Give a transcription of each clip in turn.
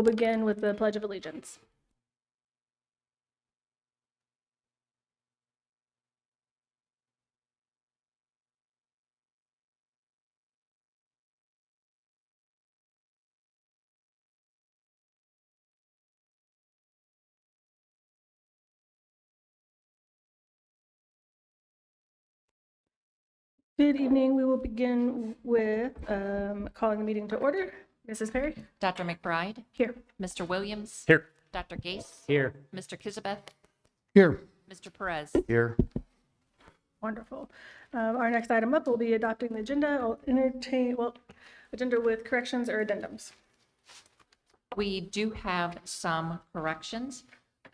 begin with the Pledge of Allegiance. Good evening. We will begin with calling the meeting to order. Mrs. Perry? Dr. McBride? Here. Mr. Williams? Here. Dr. Gase? Here. Mr. Kizabeth? Here. Mr. Perez? Here. Wonderful. Our next item up will be adopting the agenda. I'll entertain, agenda with corrections or addendums. We do have some corrections.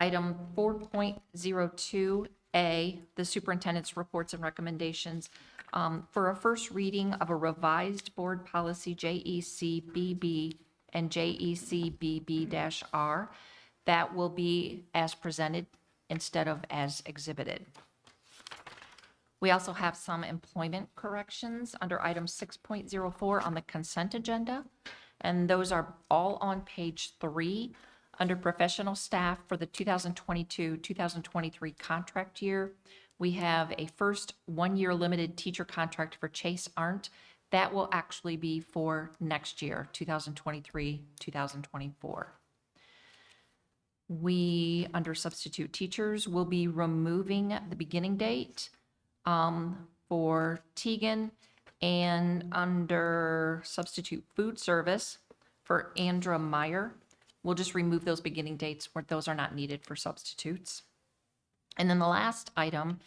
Item 4.02A, the superintendent's reports and recommendations. For a first reading of a revised board policy JECBB and JECBB-R, that will be as presented instead of as exhibited. We also have some employment corrections under item 6.04 on the consent agenda, and those are all on page 3 under professional staff for the 2022-2023 contract year. We have a first one-year limited teacher contract for Chase Arndt. That will actually be for next year, 2023-2024. We, under substitute teachers, will be removing the beginning date for Tegan, and under substitute food service for Andra Meyer, we'll just remove those beginning dates where those are not needed for substitutes. And then the last item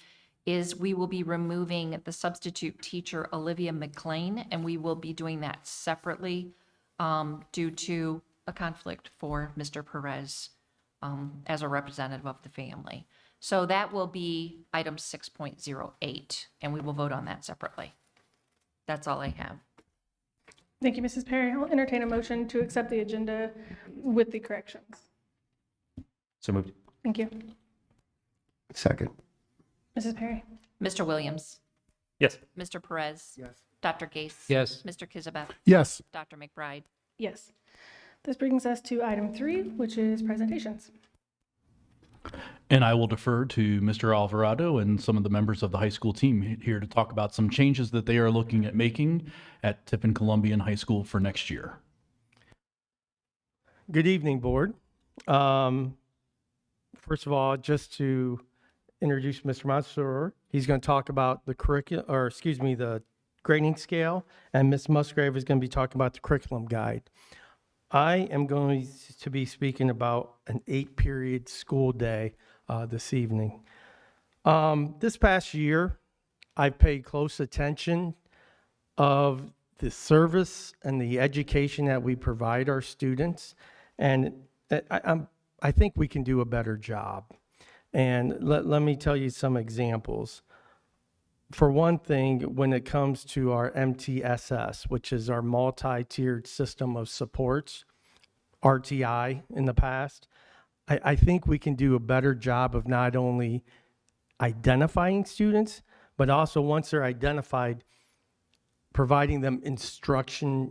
is we will be removing the substitute teacher Olivia McLean, and we will be doing that separately due to a conflict for Mr. Perez as a representative of the family. So that will be item 6.08, and we will vote on that separately. That's all I have. Thank you, Mrs. Perry. I'll entertain a motion to accept the agenda with the corrections. So moved. Thank you. Second. Mrs. Perry? Mr. Williams? Yes. Mr. Perez? Yes. Dr. Gase? Yes. Mr. Kizabeth? Yes. Dr. McBride? Yes. This brings us to item 3, which is presentations. And I will defer to Mr. Alvarado and some of the members of the high school team here to talk about some changes that they are looking at making at Tiffin Columbian High School for next year. Good evening, board. First of all, just to introduce Mr. Mansour, he's going to talk about the the grading scale, and Ms. Musgrave is going to be talking about the curriculum guide. I am going to be speaking about an 8-period school day this evening. This past year, I've paid close attention of the service and the education that we provide our students, and I think we can do a better job. And let me tell you some examples. For one thing, when it comes to our MTSS, which is our multi-tiered system of supports, RTI in the past, I think we can do a better job of not only identifying students, but also once they're identified, providing them instructional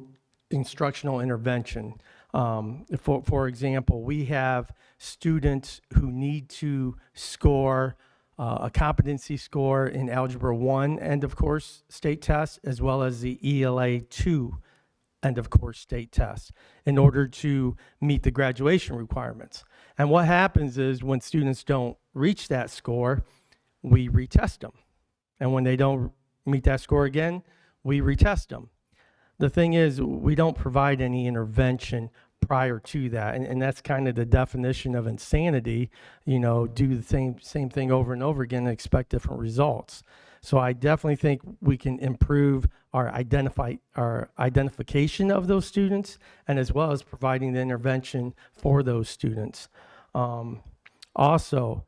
intervention. For example, we have students who need to score a competency score in Algebra 1 end of course state test, as well as the ELA 2 end of course state test in order to meet the graduation requirements. And what happens is when students don't reach that score, we retest them. And when they don't meet that score again, we retest them. The thing is, we don't provide any intervention prior to that, and that's kind of the definition of insanity. You know, do the same thing over and over again and expect different results. So I definitely think we can improve our identification of those students, and as well as providing the intervention for those students. Also,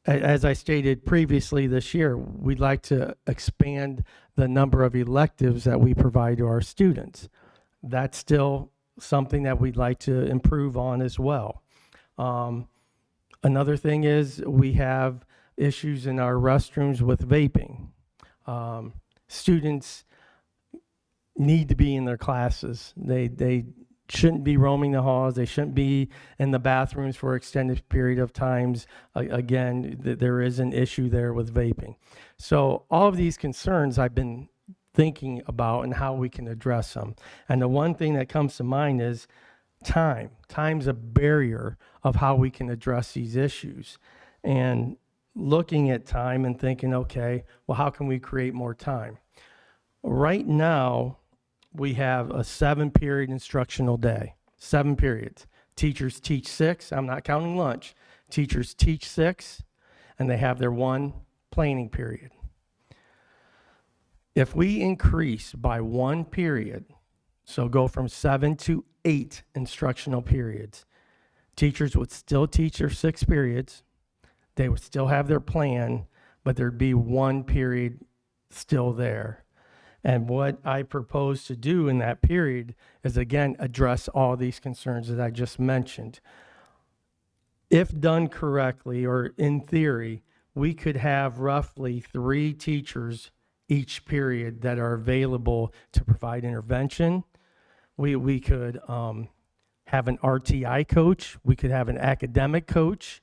as I stated previously this year, we'd like to expand the number of electives that we provide to our students. That's still something that we'd like to improve on as well. Another thing is we have issues in our restrooms with vaping. Students need to be in their classes. They shouldn't be roaming the halls. They shouldn't be in the bathrooms for extended period of times. Again, there is an issue there with vaping. So all of these concerns I've been thinking about and how we can address them. And the one thing that comes to mind is time. Time's a barrier of how we can address these issues. And looking at time and thinking, okay, well, how can we create more time? Right now, we have a 7-period instructional day, 7 periods. Teachers teach 6, I'm not counting lunch. Teachers teach 6, and they have their 1 planning period. If we increase by 1 period, so go from 7 to 8 instructional periods, teachers would still teach their 6 periods, they would still have their plan, but there'd be 1 period still there. And what I propose to do in that period is, again, address all these concerns that I just mentioned. If done correctly, or in theory, we could have roughly 3 teachers each period that are available to provide intervention. We could have an RTI coach. We could have an academic coach.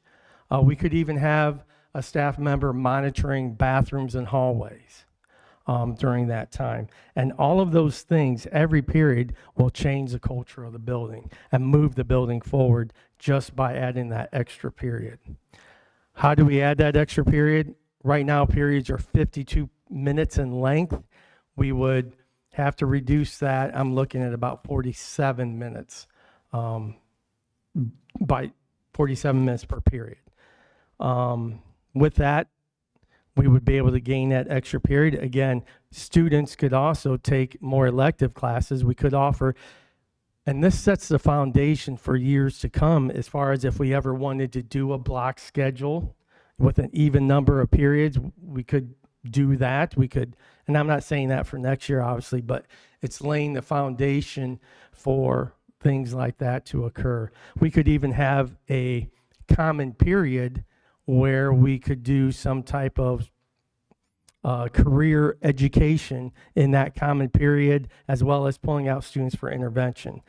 We could even have a staff member monitoring bathrooms and hallways during that time. And all of those things, every period, will change the culture of the building and move the building forward just by adding that extra period. How do we add that extra period? Right now, periods are 52 minutes in length. We would have to reduce that. I'm looking at about 47 minutes, by 47 minutes per period. With that, we would be able to gain that extra period. Again, students could also take more elective classes. We could offer, and this sets the foundation for years to come as far as if we ever wanted to do a block schedule with an even number of periods, we could do that. We could, and I'm not saying that for next year, obviously, but it's laying the foundation for things like that to occur. We could even have a common period where we could do some type of career education in that common period, as well as pulling out students for intervention.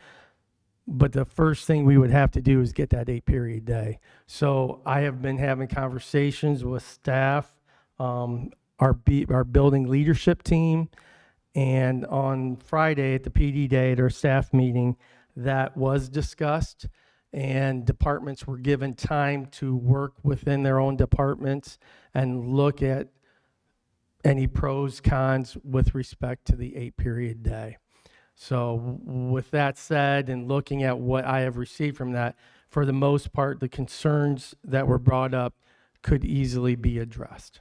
But the first thing we would have to do is get that 8-period day. So I have been having conversations with staff, our building leadership team, and on Friday at the PD day at our staff meeting, that was discussed, and departments were given time to work within their own departments and look at any pros, cons with respect to the 8-period day. So with that said, and looking at what I have received from that, for the most part, the concerns that were brought up could easily be addressed.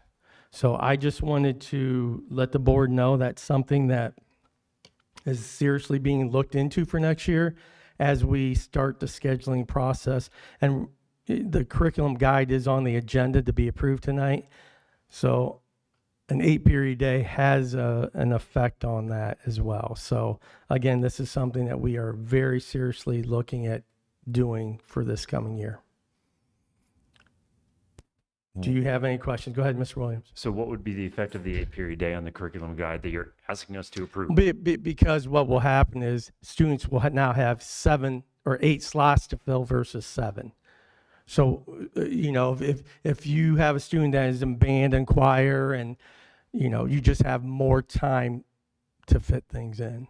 So I just wanted to let the board know that's something that is seriously being looked into for next year as we start the scheduling process. And the curriculum guide is on the agenda to be approved tonight. So an 8-period day has an effect on that as well. So again, this is something that we are very seriously looking at doing for this coming year. Do you have any questions? Go ahead, Mr. Williams. So what would be the effect of the 8-period day on the curriculum guide that you're asking us to approve? Because what will happen is students will now have 7 or 8 slots to fill versus 7. So, you know, if you have a student that is in band and choir and, you know, you just have more time to fit things in.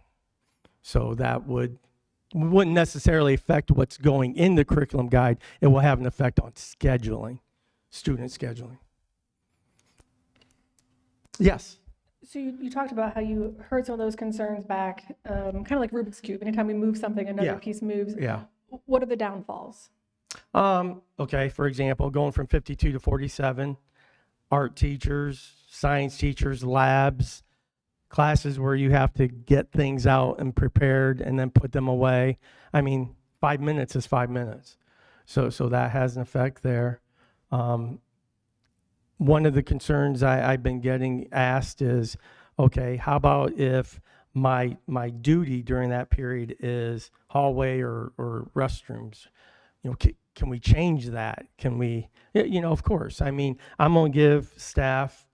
So that wouldn't necessarily affect what's going in the curriculum guide. It will have an effect on scheduling, student scheduling. Yes. So you talked about how you heard some of those concerns back, kind of like Rubik's Cube. Anytime we move something, another Yeah. piece moves. Yeah. What are the downfalls? Okay, for example, going from 52 to 47, art teachers, science teachers, labs, classes where you have to get things out and prepared and then put them away. I mean, 5 minutes is 5 minutes. So that has an effect there. One of the concerns I've been getting asked is, okay, how about if my duty during that period is hallway or restrooms? You know, can we change that? Can we, you know, of course. I mean, I'm going to give staff,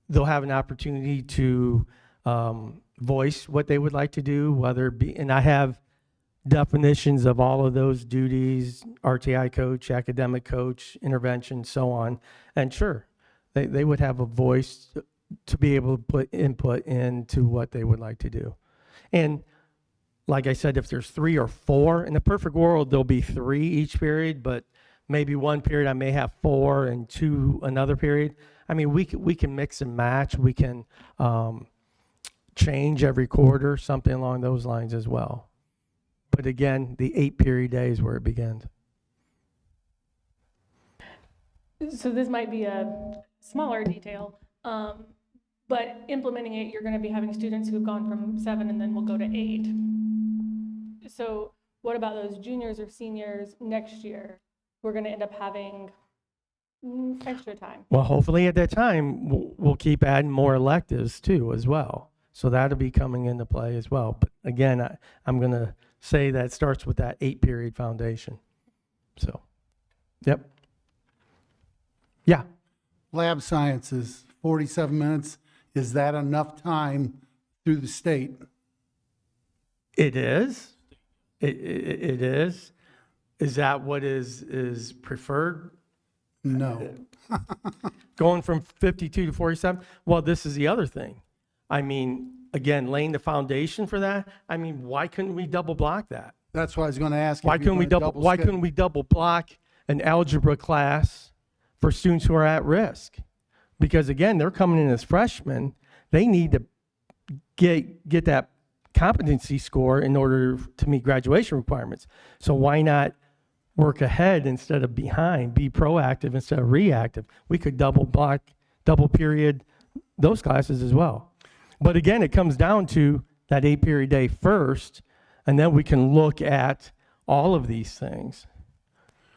they'll have an opportunity to voice what they would like to do, whether it be, and I have definitions of all of those duties, RTI coach, academic coach, intervention, so on. And sure, they would have a voice to be able to put input into what they would like to do. And like I said, if there's 3 or 4, in the perfect world, there'll be 3 each period, but maybe one period I may have 4 and 2 another period. I mean, we can mix and match. We can change every quarter, something along those lines as well. But again, the 8-period day is where it begins. So this might be a smaller detail, but implementing it, you're going to be having students who've gone from 7 and then will go to 8. So what about those juniors or seniors next year? We're going to end up having extra time. Well, hopefully at that time, we'll keep adding more electives too as well. So that'll be coming into play as well. But again, I'm going to say that starts with that 8-period foundation. So, yep. Yeah. Lab sciences, 47 minutes. Is that enough time through the state? It is. It is. Is that what is preferred? No. Going from 52 to 47? Well, this is the other thing. I mean, again, laying the foundation for that. I mean, why couldn't we double block that? That's what I was going to ask. Why couldn't we double block an algebra class for students who are at risk? Because again, they're coming in as freshmen. They need to get that competency score in order to meet graduation requirements. So why not work ahead instead of behind, be proactive instead of reactive? We could double period those classes as well. But again, it comes down to that 8-period day first, and then we can look at all of these things.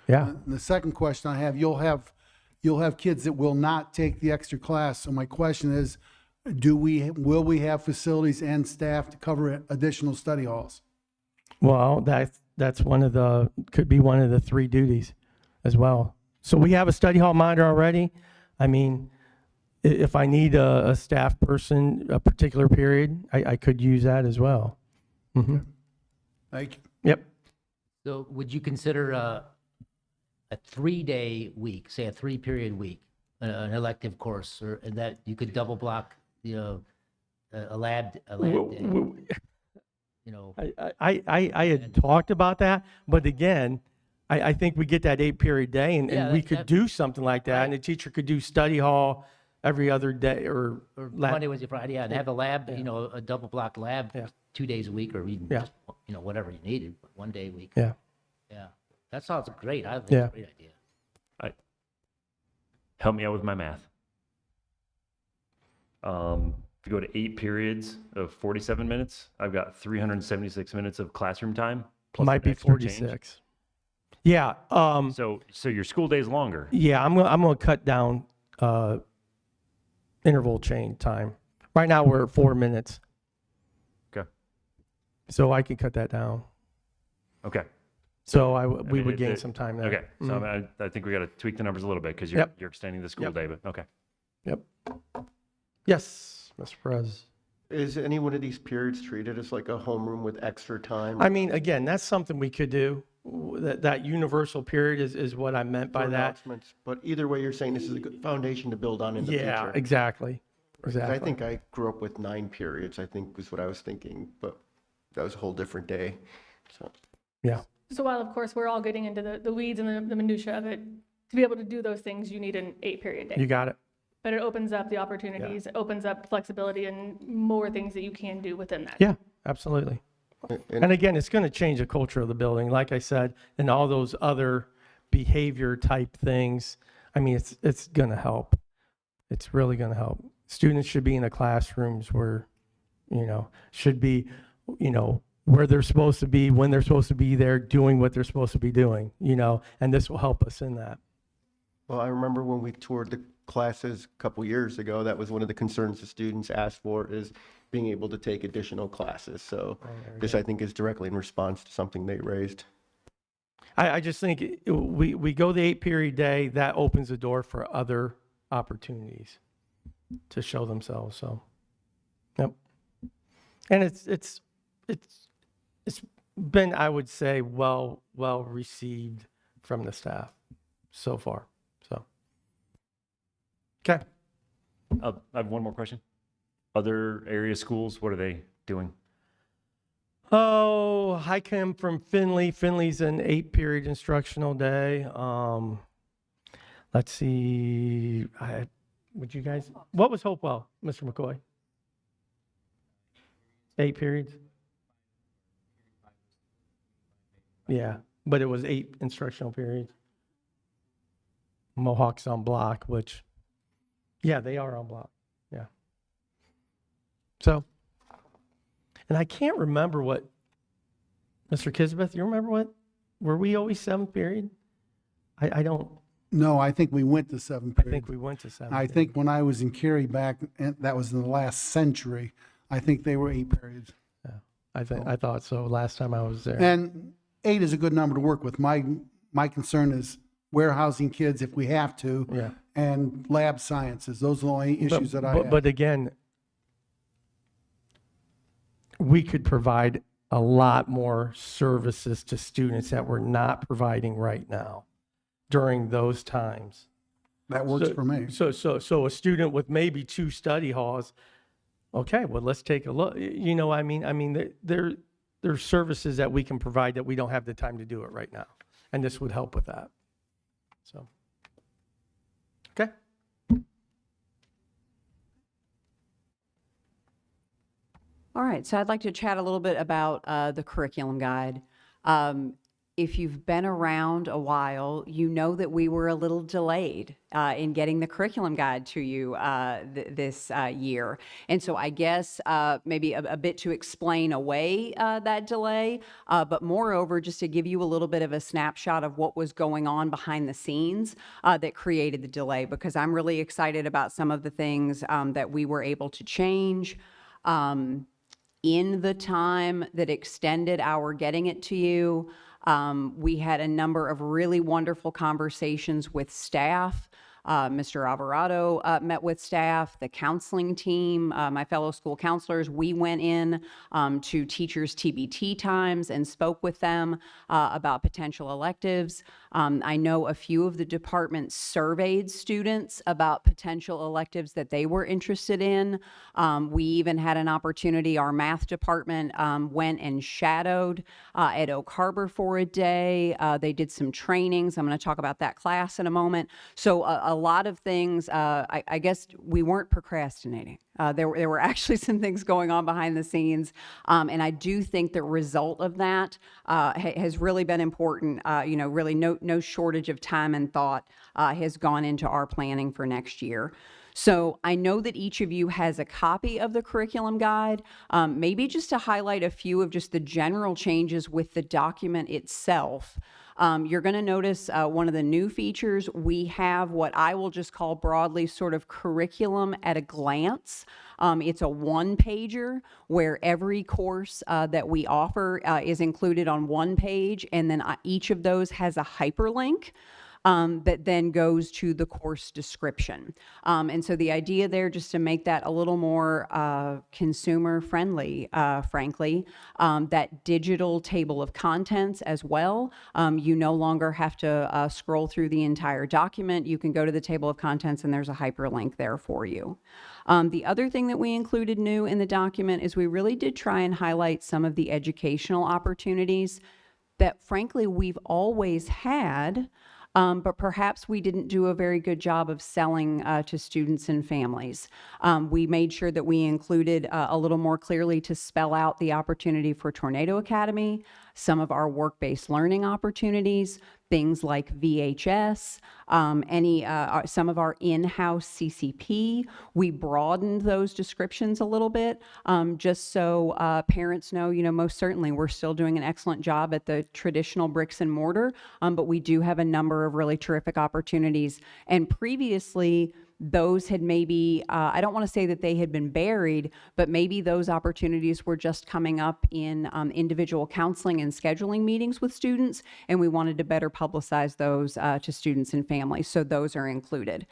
Yeah. And the second question I have, you'll have kids that will not take the extra class. So my question is, will we have facilities and staff to cover additional study halls? Well, that's could be one of the 3 duties as well. So we have a study hall monitor already. I mean, if I need a staff person, a particular period, I could use that as well. Mm-hmm. Thank you. Yep. So would you consider a 3-day week, say a 3-period week, an elective course, or that you could double block, a lab day? I had talked about that, but again, I think we get that 8-period day and Yeah, we that- could that- do something like that, and the teacher could do study hall every other day or Monday, Wednesday, Friday, yeah, and have a lab, a double block lab, Yeah. 2 days a week, or even Yeah. just, whatever you needed, 1 day a week. Yeah. Yeah, that sounds great. I think Yeah. it's a great idea. Help me out with my math. If you go to 8 periods of 47 minutes, I've got 376 minutes of classroom time. plus might an be extra change. 46. Yeah. So your school day's longer. Yeah, I'm gonna cut down interval chain time. Right now we're at 4 minutes, Okay. so I can cut that down. Okay. So we mean, would gain it- some time there. Okay. So Mhm. I think we got to tweak the numbers a little bit because Yep. you're extending the school Yep. day, but okay. Yep. Yes, Mr. Perez. Is any one of these periods treated as like a homeroom with extra time? I mean, again, that's something we could do. That universal period is what I meant by for that. announcements? But either way, you're saying this is a good foundation to build on in the Yeah, future. exactly. 'Cause Exactly. I think I grew up with 9 periods, I think was what I was thinking, but that was a whole different day. So Yeah. So while of course we're all getting into the weeds and the minutia of it, to be able to do those things, you need an 8-period day. You got it. But it opens up the opportunities, it opens up flexibility and more things that you can do within that. Yeah, absolutely. and And again, it's going to change the culture of the building, like I said, and all those other behavior type things. I mean, it's going to help. It's really going to help. Students should be in the classrooms where, should be, where they're supposed to be, when they're supposed to be there, doing what they're supposed to be doing, and this will help us in that. Well, I remember when we toured the classes a couple years ago, that was one of the concerns the students asked for, is being able to take additional classes. So this, I think, is directly in response to something they raised. I just think we go the 8-period day, that opens the door for other opportunities to show themselves. So, yep. And it's Been, I would say, well received from the staff so far. So, okay. I have one more question. Other area schools, what are they doing? Oh, I come from Finley. Finley's an 8-period instructional day. Let's see. Would you guys? What was Hopewell, Mr. McCoy? 8 periods. Yeah, but it was 8 instructional periods. Mohawk's on block, which, yeah, they are on block. Yeah. So, and I can't remember what, Mr. Kisbeth, you remember what? Were we always 7th period? I don't, No, I think we went to 7 I period. think we went to 7th. I think when I was in Cary back, and that was in the last century, I think they were 8 periods. I thought so last time I was there. And 8 is a good number to work with. My concern is warehousing kids if we have to, Yeah. and lab sciences. Those are the only issues that I have. But again, we could provide a lot more services to students that we're not providing right now during those times. That works for me. So a student with maybe 2 study halls, okay, well, let's take a look. You know, I mean, there's services that we can provide that we don't have the time to do it right now. And this would help with that. So, okay. All right, so I'd like to chat a little bit about the curriculum guide. If you've been around a while, you know that we were a little delayed in getting the curriculum guide to you this year. And so I guess maybe a bit to explain away that delay, but moreover, just to give you a little bit of a snapshot of what was going on behind the scenes that created the delay, because I'm really excited about some of the things that we were able to change. In the time that extended our getting it to you, we had a number of really wonderful conversations with staff. Mr. Alvarado met with staff, the counseling team, my fellow school counselors. We went in to teachers' TBT times and spoke with them about potential electives. I know a few of the departments surveyed students about potential electives that they were interested in. We even had an opportunity, our math department went and shadowed at Oak Harbor for a day. They did some trainings. I'm going to talk about that class in a moment. So a lot of things, I guess we weren't procrastinating. There were actually some things going on behind the scenes, and I do think the result of that has really been important. You know, really no shortage of time and thought has gone into our planning for next year. So I know that each of you has a copy of the curriculum guide. Maybe just to highlight a few of just the general changes with the document itself. You're going to notice one of the new features. We have what I will just call broadly sort of curriculum at a glance. It's a 1-pager where every course that we offer is included on 1 page, and then each of those has a hyperlink that then goes to the course description. And so the idea there, just to make that a little more consumer friendly, frankly, that digital table of contents as well. You no longer have to scroll through the entire document. You can go to the table of contents and there's a hyperlink there for you. The other thing that we included new in the document is we really did try and highlight some of the educational opportunities that frankly we've always had, but perhaps we didn't do a very good job of selling to students and families. We made sure that we included a little more clearly to spell out the opportunity for Tornado Academy, some of our work-based learning opportunities, things like VHS, some of our in-house CCP. We broadened those descriptions a little bit, just so parents know, you know, most certainly we're still doing an excellent job at the traditional bricks and mortar, but we do have a number of really terrific opportunities. And previously, those had maybe, I don't want to say that they had been buried, but maybe those opportunities were just coming up in individual counseling and scheduling meetings with students, and we wanted to better publicize those to students and families, so those are included.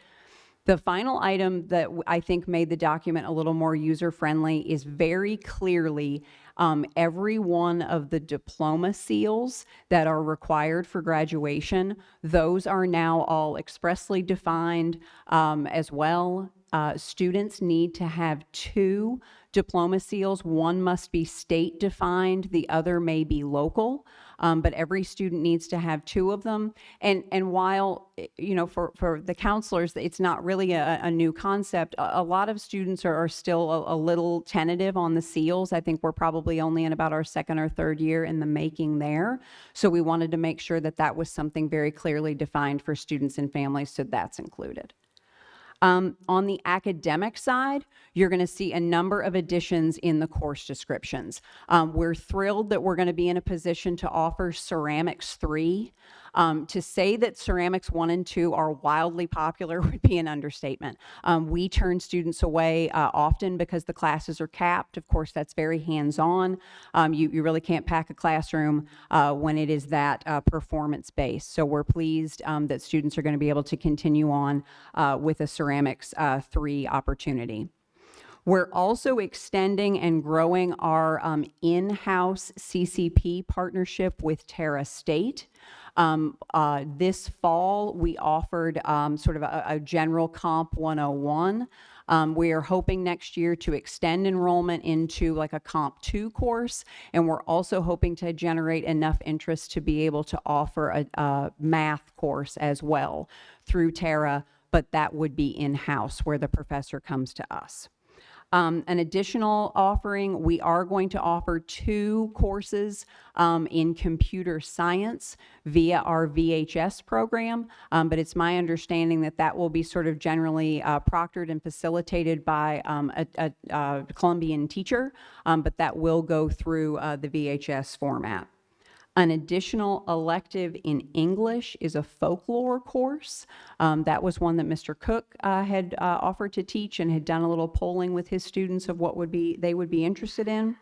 The final item that I think made the document a little more user-friendly is very clearly Every one of the diploma seals that are required for graduation, those are now all expressly defined as well. Students need to have 2 diploma seals. One must be state defined, the other may be local, but every student needs to have 2 of them. And while, you know, for the counselors, it's not really a new concept, a lot of students are still a little tentative on the seals. I think we're probably only in about our 2nd or 3rd year in the making there. So we wanted to make sure that that was something very clearly defined for students and families, so that's included. On the academic side, you're going to see a number of additions in the course descriptions. We're thrilled that we're going to be in a position to offer Ceramics 3. To say that Ceramics 1 and 2 are wildly popular would be an understatement. We turn students away often because the classes are capped. Of course, that's very hands-on. You really can't pack a classroom when it is that performance-based. So we're pleased that students are going to be able to continue on with a Ceramics 3 opportunity. We're also extending and growing our in-house CCP partnership with Terra State. This fall, we offered sort of a general Comp 101. We are hoping next year to extend enrollment into like a Comp 2 course, and we're also hoping to generate enough interest to be able to offer a math course as well through Terra, but that would be in-house where the professor comes to us. An additional offering, we are going to offer 2 courses in computer science via our VHS program, but it's my understanding that that will be sort of generally proctored and facilitated by a Colombian teacher, but that will go through the VHS format. An additional elective in English is a folklore course. That was one that Mr. Cook had offered to teach and had done a little polling with his students of what they would be interested in.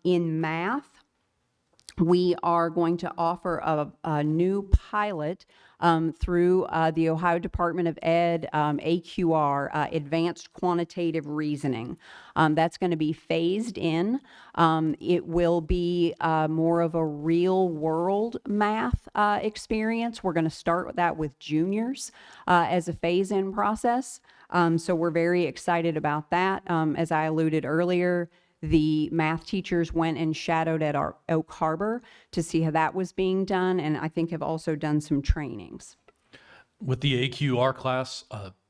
In math, we are going to offer a new pilot through the Ohio Department of Ed, AQR, Advanced Quantitative Reasoning. That's going to be phased in. It will be more of a real world math experience. We're going to start that with juniors as a phase-in process. So we're very excited about that. As I alluded earlier, the math teachers went and shadowed at our Oak Harbor to see how that was being done, and I think have also done some trainings. With the AQR class,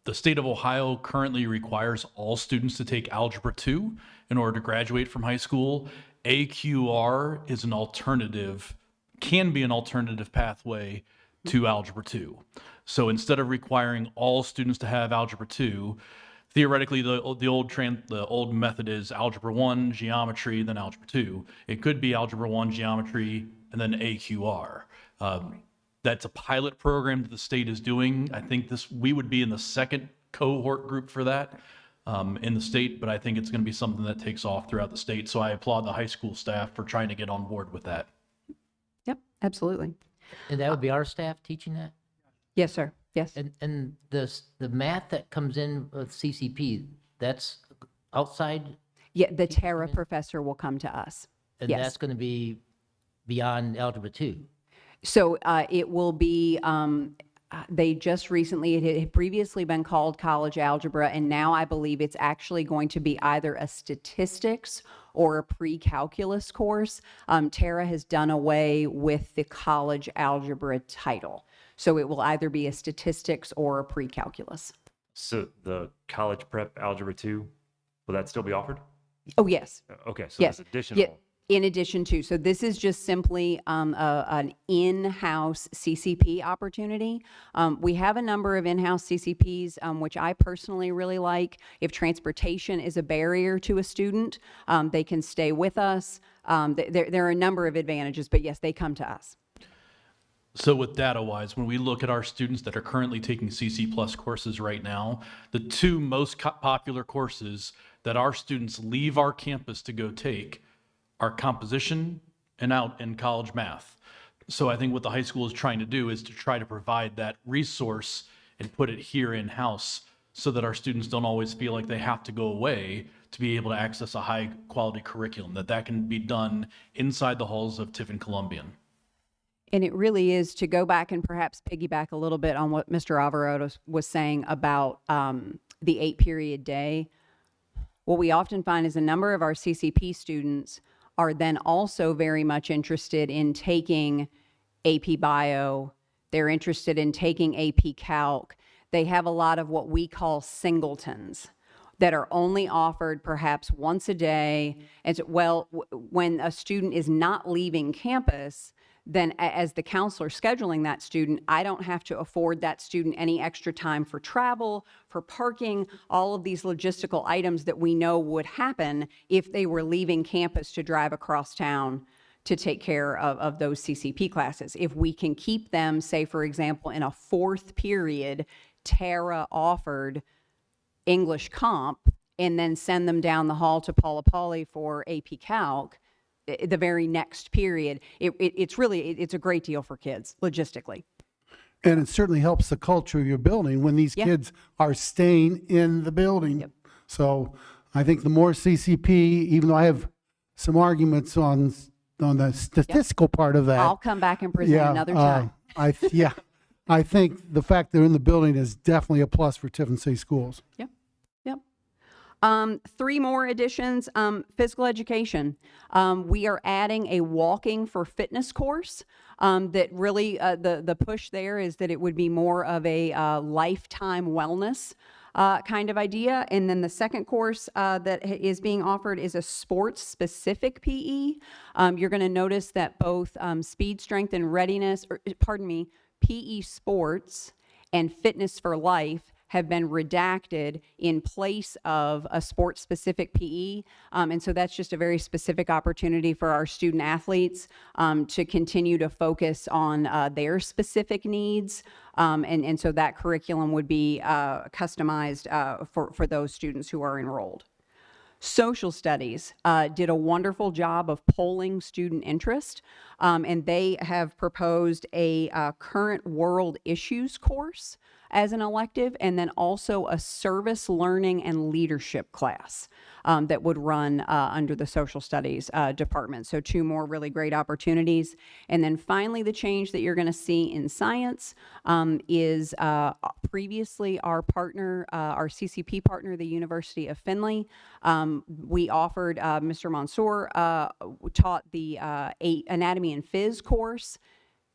the state of Ohio currently requires all students to take Algebra 2 in order to graduate from high school. AQR is an alternative, can be an alternative pathway to Algebra 2. So instead of requiring all students to have Algebra 2, theoretically, the old method is Algebra 1, Geometry, then Algebra 2. It could be Algebra 1, Geometry, and then AQR. That's a pilot program that the state is doing. I think we would be in the 2nd cohort group for that in the state, but I think it's going to be something that takes off throughout the state. So I applaud the high school staff for trying to get on board with that. Yep, absolutely. And that would be our staff teaching that? Yes, sir. Yes. And the math that comes in with CCP, that's outside, Yeah, the Terra professor will come to us. and Yes. that's going to be beyond Algebra 2? So it will be, they just recently, it had previously been called college algebra, and now I believe it's actually going to be either a statistics or a pre-calculus course. Tara has done away with the college algebra title. So it will either be a statistics or a pre-calculus. So the college prep algebra 2, will that still be offered? Oh, yes. Okay, so Yes. there's additional. Yeah, in addition to, so this is just simply an in-house CCP opportunity. We have a number of in-house CCPs, which I personally really like. If transportation is a barrier to a student, they can stay with us. There are a number of advantages, but yes, they come to us. So with data-wise, when we look at our students that are currently taking CC Plus courses right now, the 2 most popular courses that our students leave our campus to go take are composition and college math. So I think what the high school is trying to do is to try to provide that resource and put it here in-house so that our students don't always feel like they have to go away to be able to access a high quality curriculum, that can be done inside the halls of Tiffin Columbian. And it really is, to go back and perhaps piggyback a little bit on what Mr. Alvarado was saying about the 8-period day. What we often find is a number of our CCP students are then also very much interested in taking AP Bio. They're interested in taking AP Calc. They have a lot of what we call singletons that are only offered perhaps once a day. As well, when a student is not leaving campus, then as the counselor scheduling that student, I don't have to afford that student any extra time for travel, for parking, all of these logistical items that we know would happen if they were leaving campus to drive across town to take care of those CCP classes. If we can keep them, say, for example, in a 4th period, Tara offered English Comp, and then send them down the hall to Paula Pauly for AP Calc, the very next period, it's a great deal for kids, logistically. And it certainly helps the culture of your building when these kids are staying in the building. Yep. So I think the more CCP, even though I have some arguments on the statistical part of that. I'll come back and present another time. I think the fact they're in the building is definitely a plus for Tiffin City Schools. Yep. 3 more additions. Physical education. We are adding a walking for fitness course. That really, the push there is that it would be more of a lifetime wellness kind of idea. And then the second course that is being offered is a sports-specific PE. You're going to notice that both speed, strength, and readiness, PE sports and fitness for life have been redacted in place of a sports-specific PE. And so that's just a very specific opportunity for our student athletes to continue to focus on their specific needs. And so that curriculum would be customized for those students who are enrolled. Social Studies did a wonderful job of polling student interest, and they have proposed a current world issues course as an elective, and then also a service learning and leadership class that would run under the Social Studies department. So 2 more really great opportunities. And then finally, the change that you're going to see in science is previously our partner, our CCP partner, the University of Findlay. We offered, Mr. Mansour taught the Anatomy and Phys course.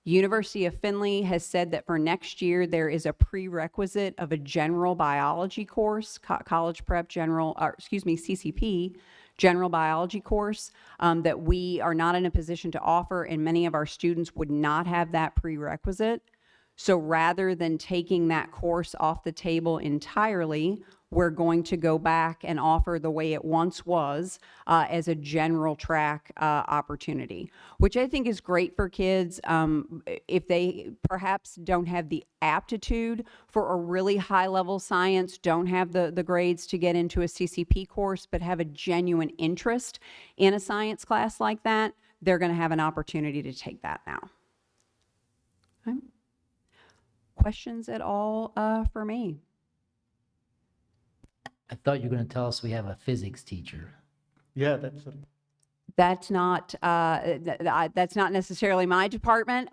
University of Findlay has said that for next year, there is a prerequisite of a general biology course, college prep general, CCP, general biology course that we are not in a position to offer, and many of our students would not have that prerequisite. So rather than taking that course off the table entirely, we're going to go back and offer the way it once was as a general track opportunity, which I think is great for kids if they perhaps don't have the aptitude for a really high level science, don't have the grades to get into a CCP course, but have a genuine interest in a science class like that. They're going to have an opportunity to take that now. Okay. Questions at all for me? I thought you were going to tell us we have a physics teacher. Yeah, That's not necessarily my department.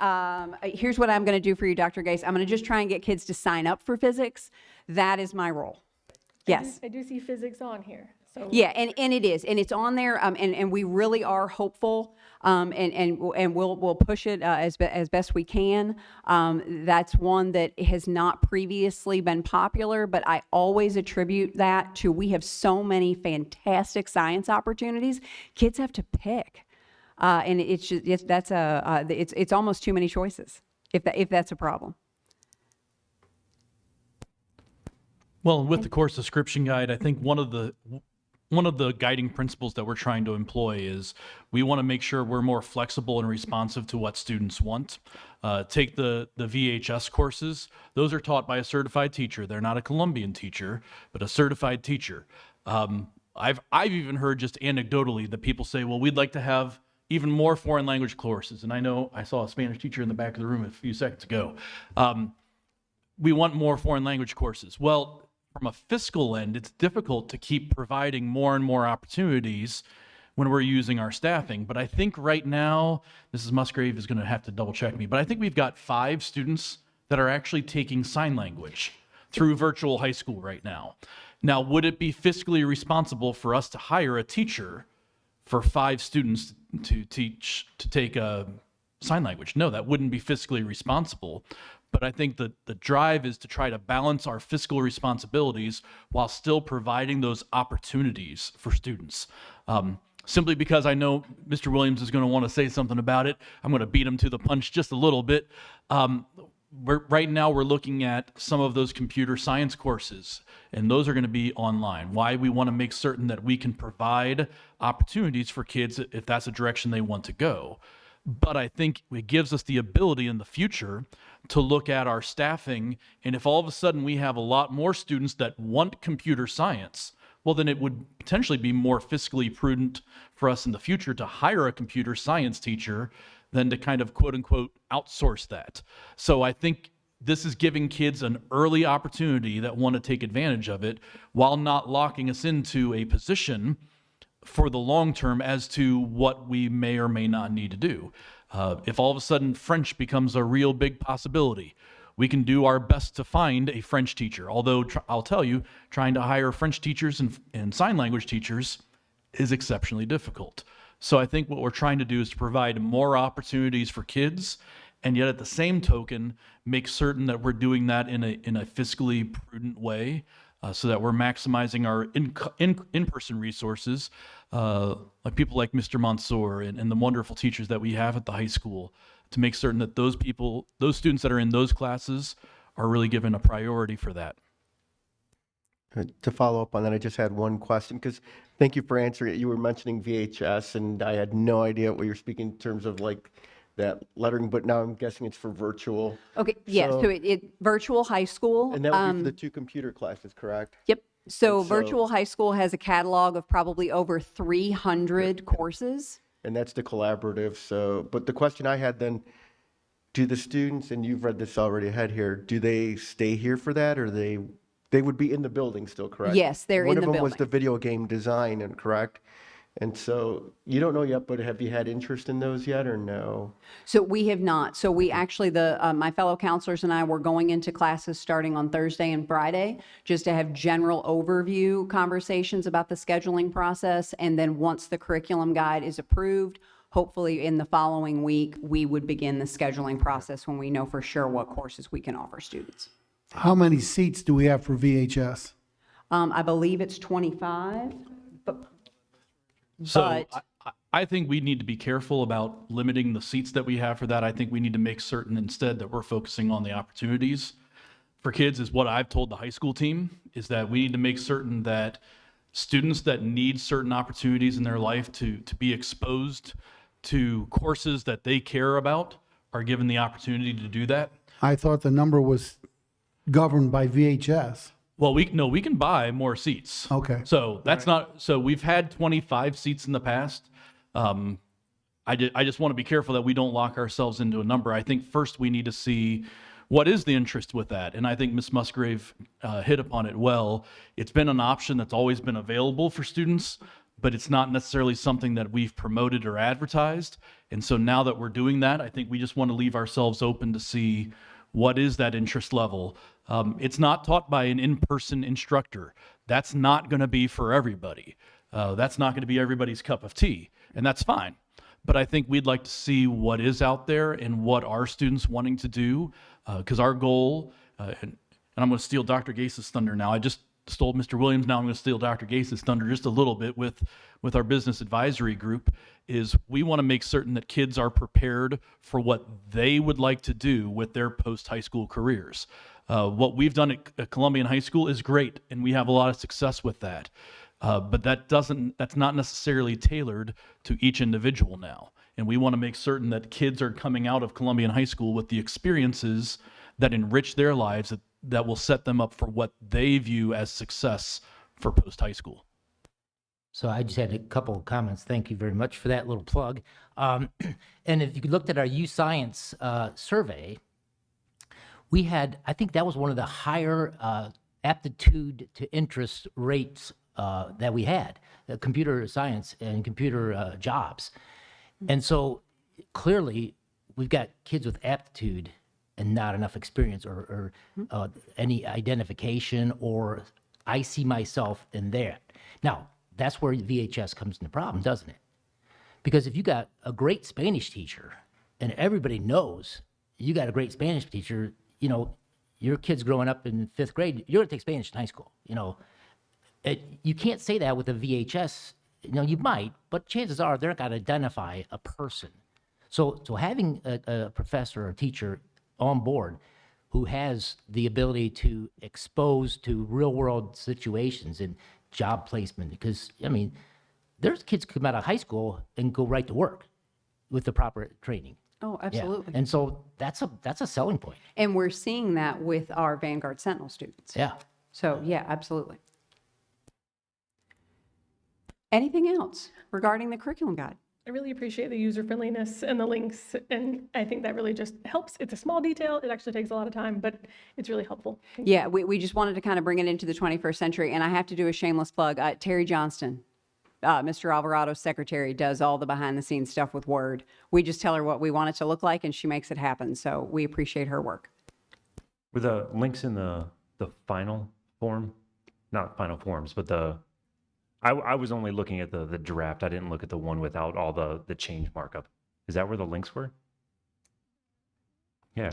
Here's what I'm going to do for you, Dr. Gase. I'm going to just try and get kids to sign up for physics. That is my role. Yes. I do see physics on here, so. Yeah, and it is, and it's on there, and we really are hopeful, and we'll push it as best we can. That's one that has not previously been popular, but I always attribute that to we have so many fantastic science opportunities. Kids have to pick, and it's almost too many choices if that's a problem. Well, with the course description guide, I think one of the guiding principles that we're trying to employ is we want to make sure we're more flexible and responsive to what students want. Take the VHS courses. Those are taught by a certified teacher. They're not a Columbian teacher, but a certified teacher. I've even heard just anecdotally that people say, well, we'd like to have even more foreign language courses. And I know I saw a Spanish teacher in the back of the room a few seconds ago. We want more foreign language courses. Well, from a fiscal end, it's difficult to keep providing more and more opportunities when we're using our staffing. But I think right now, Mrs. Musgrave is going to have to double check me, but I think we've got 5 students that are actually taking sign language through virtual high school right now. Now, would it be fiscally responsible for us to hire a teacher for 5 students to take sign language? No, that wouldn't be fiscally responsible. But I think that the drive is to try to balance our fiscal responsibilities while still providing those opportunities for students. Simply because I know Mr. Williams is going to want to say something about it, I'm going to beat him to the punch just a little bit. Right now we're looking at some of those computer science courses, and those are going to be online. Why? We want to make certain that we can provide opportunities for kids if that's a direction they want to go. But I think it gives us the ability in the future to look at our staffing, and if all of a sudden we have a lot more students that want computer science, well, then it would potentially be more fiscally prudent for us in the future to hire a computer science teacher than to kind of quote unquote outsource that. So I think this is giving kids an early opportunity that want to take advantage of it while not locking us into a position for the long term as to what we may or may not need to do. If all of a sudden French becomes a real big possibility, we can do our best to find a French teacher. Although I'll tell you, trying to hire French teachers and sign language teachers is exceptionally difficult. So I think what we're trying to do is to provide more opportunities for kids, and yet at the same token, make certain that we're doing that in a fiscally prudent way, so that we're maximizing our in-person resources, like people like Mr. Mansour and the wonderful teachers that we have at the high school, to make certain that those students that are in those classes are really given a priority for that. To follow up on that, I just had one question, because thank you for answering it. You were mentioning VHS, and I had no idea what you're speaking in terms of like that lettering, but now I'm guessing it's for virtual. Okay, yeah, so it virtual high school. And that would be for the 2 computer classes, correct? Yep. So And so- virtual high school has a catalog of probably over 300 courses. And that's the collaborative. So, but the question I had then, do the students, and you've read this already ahead here, do they stay here for that, or they would be in the building still, correct? Yes, they're in the One of them was building. the video game design, and correct? And so you don't know yet, but have you had interest in those yet, or no? So we have not. So we actually, my fellow counselors and I were going into classes starting on Thursday and Friday, just to have general overview conversations about the scheduling process. And then once the curriculum guide is approved, hopefully in the following week, we would begin the scheduling process when we know for sure what courses we can offer students. How many seats do we have for VHS? I believe it's 25. So But- I think we need to be careful about limiting the seats that we have for that. I think we need to make certain instead that we're focusing on the opportunities for kids. Is what I've told the high school team, is that we need to make certain that students that need certain opportunities in their life to be exposed to courses that they care about are given the opportunity to do that. I thought the number was governed by VHS. Well, we can buy more seats. Okay. So that's not, so we've had 25 seats in the past. I just want to be careful that we don't lock ourselves into a number. I think first we need to see what is the interest with that. And I think Ms. Musgrave hit upon it well. It's been an option that's always been available for students, but it's not necessarily something that we've promoted or advertised. And so now that we're doing that, I think we just want to leave ourselves open to see what is that interest level. It's not taught by an in-person instructor. That's not going to be for everybody. That's not going to be everybody's cup of tea, and that's fine. But I think we'd like to see what is out there and what our students wanting to do, because our goal, and I'm going to steal Dr. Gase's thunder now. I just stole Mr. Williams. Now I'm going to steal Dr. Gase's thunder just a little bit with our business advisory group, is we want to make certain that kids are prepared for what they would like to do with their post-high school careers. What we've done at Columbian High School is great, and we have a lot of success with that. But that's not necessarily tailored to each individual now. And we want to make certain that kids are coming out of Columbian High School with the experiences that enrich their lives, that will set them up for what they view as success for post-high school. So I just had a couple of comments. Thank you very much for that little plug. And if you looked at our U Science survey, we had, I think that was one of the higher aptitude to interest rates that we had, computer science and computer jobs. And so clearly, we've got kids with aptitude and not enough experience or any identification, or I see myself in that. Now, that's where VHS comes into problem, doesn't it? Because if you got a great Spanish teacher and everybody knows you got a great Spanish teacher, you know, your kid's growing up in 5th grade, you're gonna take Spanish in high school, you know. You can't say that with a VHS. You know, you might, but chances are they're not gonna identify a person. So having a professor or teacher on board who has the ability to expose to real world situations and job placement, because I mean, there's kids come out of high school and go right to work with the proper training. Oh, Yeah. absolutely. And so that's a selling point. And we're seeing that with our Vanguard Sentinel students. Yeah. So, yeah, absolutely. Anything else regarding the curriculum guide? I really appreciate the user friendliness and the links, and I think that really just helps. It's a small detail. It actually takes a lot of time, but it's really helpful. Yeah, we just wanted to kind of bring it into the 21st century. And I have to do a shameless plug. Terry Johnston, Mr. Alvarado's secretary, does all the behind the scenes stuff with Word. We just tell her what we want it to look like, and she makes it happen. So we appreciate her work. Were the links in the final form? Not final forms, but I was only looking at the draft. I didn't look at the one without all the change markup. Is that where the links were? Yeah.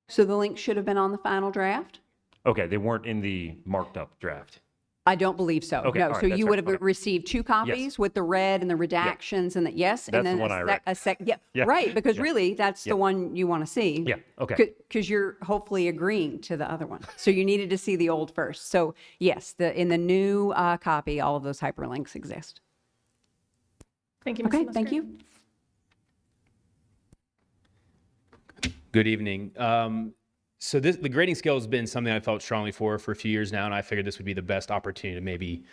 So the link should have been on the final draft? Okay, they weren't in the marked up draft. I don't believe so. Okay, No, all right, so that's you right. would have Okay. received 2 copies with the red and the redactions and the, yes? That's and then the one I read. yeah, Yeah. right, because Yeah. really, that's the Yeah. one you want to see. Yeah, okay. Because you're hopefully agreeing to the other one. So you needed to see the old first. So yes, in the new copy, all of those hyperlinks exist. Thank you, Ms. Okay, thank Musgrave. you. Good evening. So the grading scale has been something I felt strongly for a few years now, and I figured this would be the best opportunity to maybe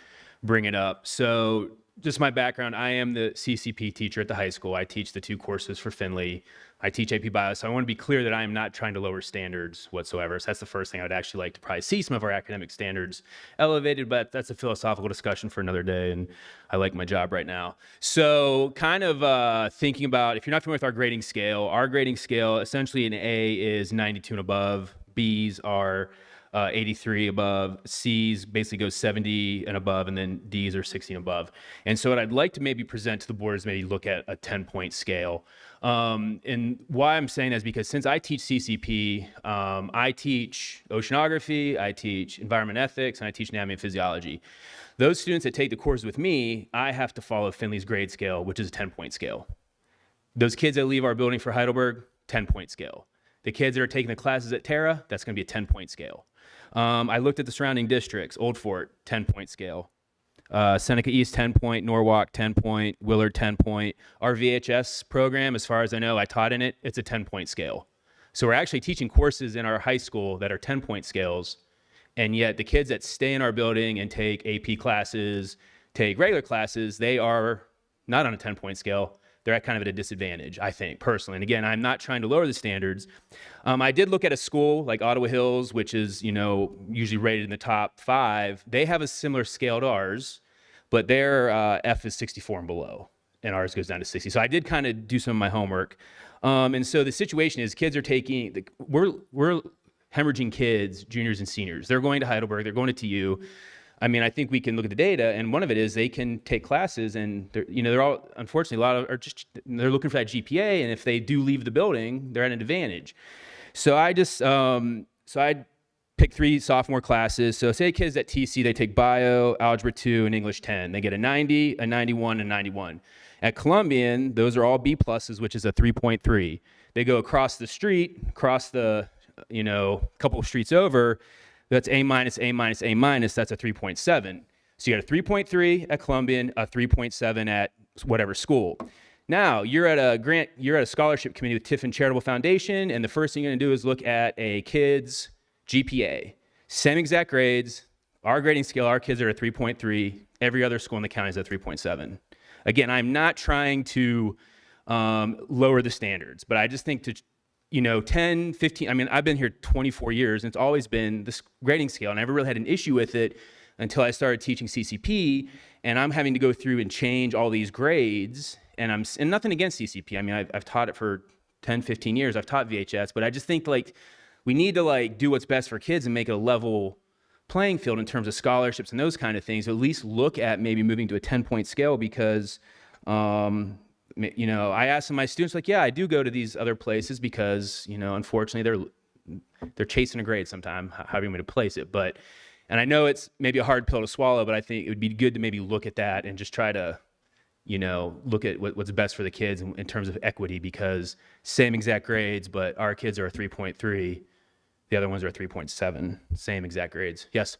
bring it up. So just my background, I am the CCP teacher at the high school. I teach the 2 courses for Finley. I teach AP Bio, so I want to be clear that I am not trying to lower standards whatsoever. So that's the first thing I would actually like to probably see some of our academic standards elevated, but that's a philosophical discussion for another day, and I like my job right now. So kind of thinking about, if you're not familiar with our grading scale essentially an A is 92 and above, B's are 83 above, C's basically goes 70 and above, and then D's are 60 and above. And so what I'd like to maybe present to the board is maybe look at a 10-point scale. And why I'm saying that is because since I teach CCP, I teach oceanography, I teach environment ethics, and I teach anatomy and physiology. Those students that take the course with me, I have to follow Finley's grade scale, which is a 10-point scale. Those kids that leave our building for Heidelberg, 10-point scale. The kids that are taking the classes at Terra, that's going to be a 10-point scale. I looked at the surrounding districts. Old Fort, 10-point scale. Seneca East, 10-point. Norwalk, 10-point. Willard, 10-point. Our VHS program, as far as I know, I taught in it, it's a 10-point scale. So we're actually teaching courses in our high school that are 10-point scales, and yet the kids that stay in our building and take AP classes, take regular classes, they are not on a 10-point scale. They're at kind of at a disadvantage, I think, personally. And again, I'm not trying to lower the standards. I did look at a school like Ottawa Hills, which is, usually rated in the top 5. They have a similar scale to ours, but their F is 64 and below, and ours goes down to 60. So I did kind of do some of my homework. And so the situation is kids are we're hemorrhaging kids, juniors and seniors. They're going to Heidelberg, they're going to TU. I mean, I think we can look at the data, and one of it is they can take classes, and they're all, unfortunately, a lot of are just, they're looking for that GPA, and if they do leave the building, they're at an advantage. So I just, I picked 3 sophomore classes. So say kids at TC, they take Bio, Algebra 2, and English 10. They get a 90, a 91, and 91. At Columbian, those are all B pluses, which is a 3.3. They go across the street, across the, couple of streets over. That's A minus, A minus, A minus, that's a 3.7. So you got a 3.3 at Columbian, a 3.7 at whatever school. Now, you're at a scholarship committee with Tiffin Charitable Foundation, and the first thing you're gonna do is look at a kid's GPA. Same exact grades, our grading scale, our kids are at 3.3, every other school in the county is at 3.7. Again, I'm not trying to lower the standards, but I just think 10, 15, I mean, I've been here 24 years and it's always been this grading scale. And I never really had an issue with it until I started teaching CCP, and I'm having to go through and change all these grades. And nothing against CCP. I mean, I've taught it for 10, 15 years. I've taught VHS, but I just think like we need to like do what's best for kids and make it a level playing field in terms of scholarships and those kind of things. At least look at maybe moving to a 10-point scale because, I asked my students like, yeah, I do go to these other places because, unfortunately they're chasing a grade sometime, however you want to place it. And I know it's maybe a hard pill to swallow, but I think it would be good to maybe look at that and just try to, look at what's best for the kids in terms of equity, because same exact grades, but our kids are a 3.3, the other ones are a 3.7, same exact grades. Yes?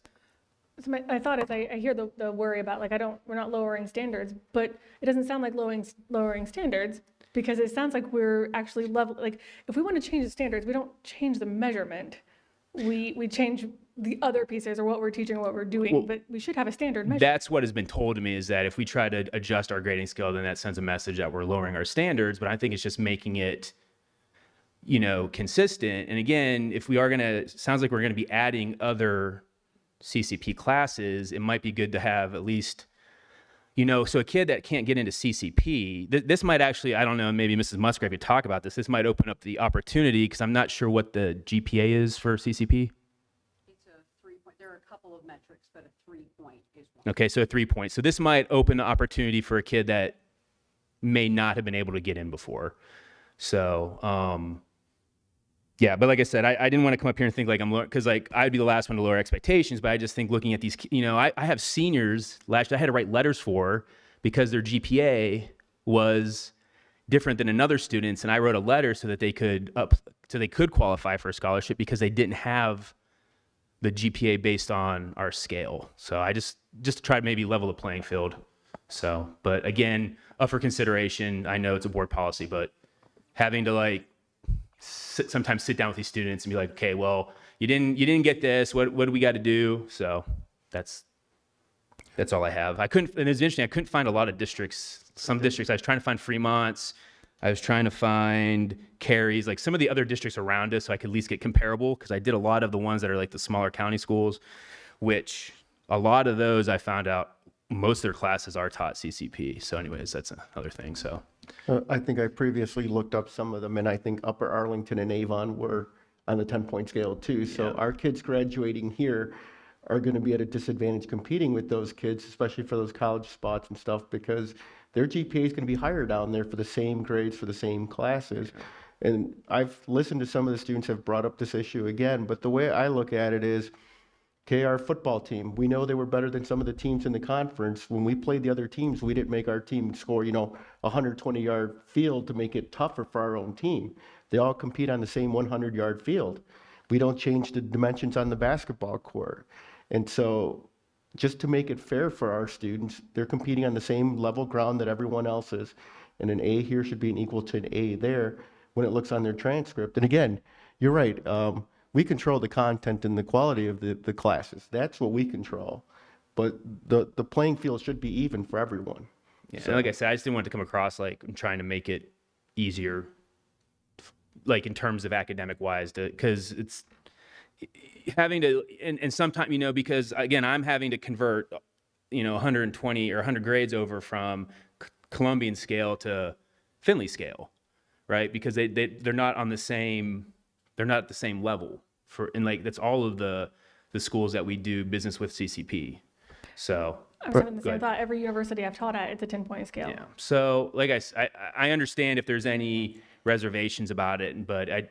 So my thought is, I hear the worry about like, we're not lowering standards, but it doesn't sound like lowering standards, because it sounds like we're actually like, if we want to change the standards, we don't change the measurement. We change the other pieces or what we're teaching or what we're doing, but we should have a standard measure. That's what has been told to me, is that if we try to adjust our grading scale, then that sends a message that we're lowering our standards. But I think it's just making it, consistent. And again, if we are sounds like we're going to be adding other CCP classes, it might be good to have at least, so a kid that can't get into CCP, this might actually, I don't know, maybe Mrs. Musgrave could talk about this. This might open up the opportunity, because I'm not sure what the GPA is for CCP. It's a 3-point. There are a couple of metrics, but a 3-point is one. Okay, so a 3-point. So this might open the opportunity for a kid that may not have been able to get in before. So, yeah, but like I said, I didn't want to come up here and think like because like I'd be the last one to lower expectations, but I just think looking at these, I have seniors last year I had to write letters for because their GPA was different than another student's, and I wrote a letter so that they could qualify for a scholarship because they didn't have the GPA based on our scale. So I just to try to maybe level the playing field. So, but again, up for consideration. I know it's a board policy, but having to like sometimes sit down with these students and be like, okay, well, you didn't get this. What do we got to do? So that's all I have. And it's interesting. I couldn't find a lot of districts. Some districts, I was trying to find Fremont's. I was trying to find Cary's, like some of the other districts around us, so I could at least get comparable, because I did a lot of the ones that are like the smaller county schools, which a lot of those I found out most of their classes are taught CCP. So anyways, that's another thing. So I think I previously looked up some of them, and I think Upper Arlington and Avon were on the 10-point scale too. So our kids graduating here are going to be at a disadvantage competing with those kids, especially for those college spots and stuff, because their GPA is going to be higher down there for the same grades for the same classes. And I've listened to some of the students have brought up this issue again, but the way I look at it is, okay, our football team, we know they were better than some of the teams in the conference. When we played the other teams, we didn't make our team score, 120-yard field to make it tougher for our own team. They all compete on the same 100-yard field. We don't change the dimensions on the basketball court. And so just to make it fair for our students, they're competing on the same level ground that everyone else is. And an A here should be an equal to an A there when it looks on their transcript. And again, you're right. We control the content and the quality of the classes. That's what we control. But the playing field should be even for everyone. yeah, so, and like I said, I just didn't want it to come across like I'm trying to make it easier, like in terms of academic wise, because it's having to, and sometimes, because again, I'm having to convert, 120 or 100 grades over from Columbian scale to Finley scale, right? Because they're not on the same, they're not at the same level and like, that's all of the schools that we do business with CCP. So I was having the same thought. Every university I've taught at, it's a 10-point scale. yeah. So like I understand if there's any reservations about it, but I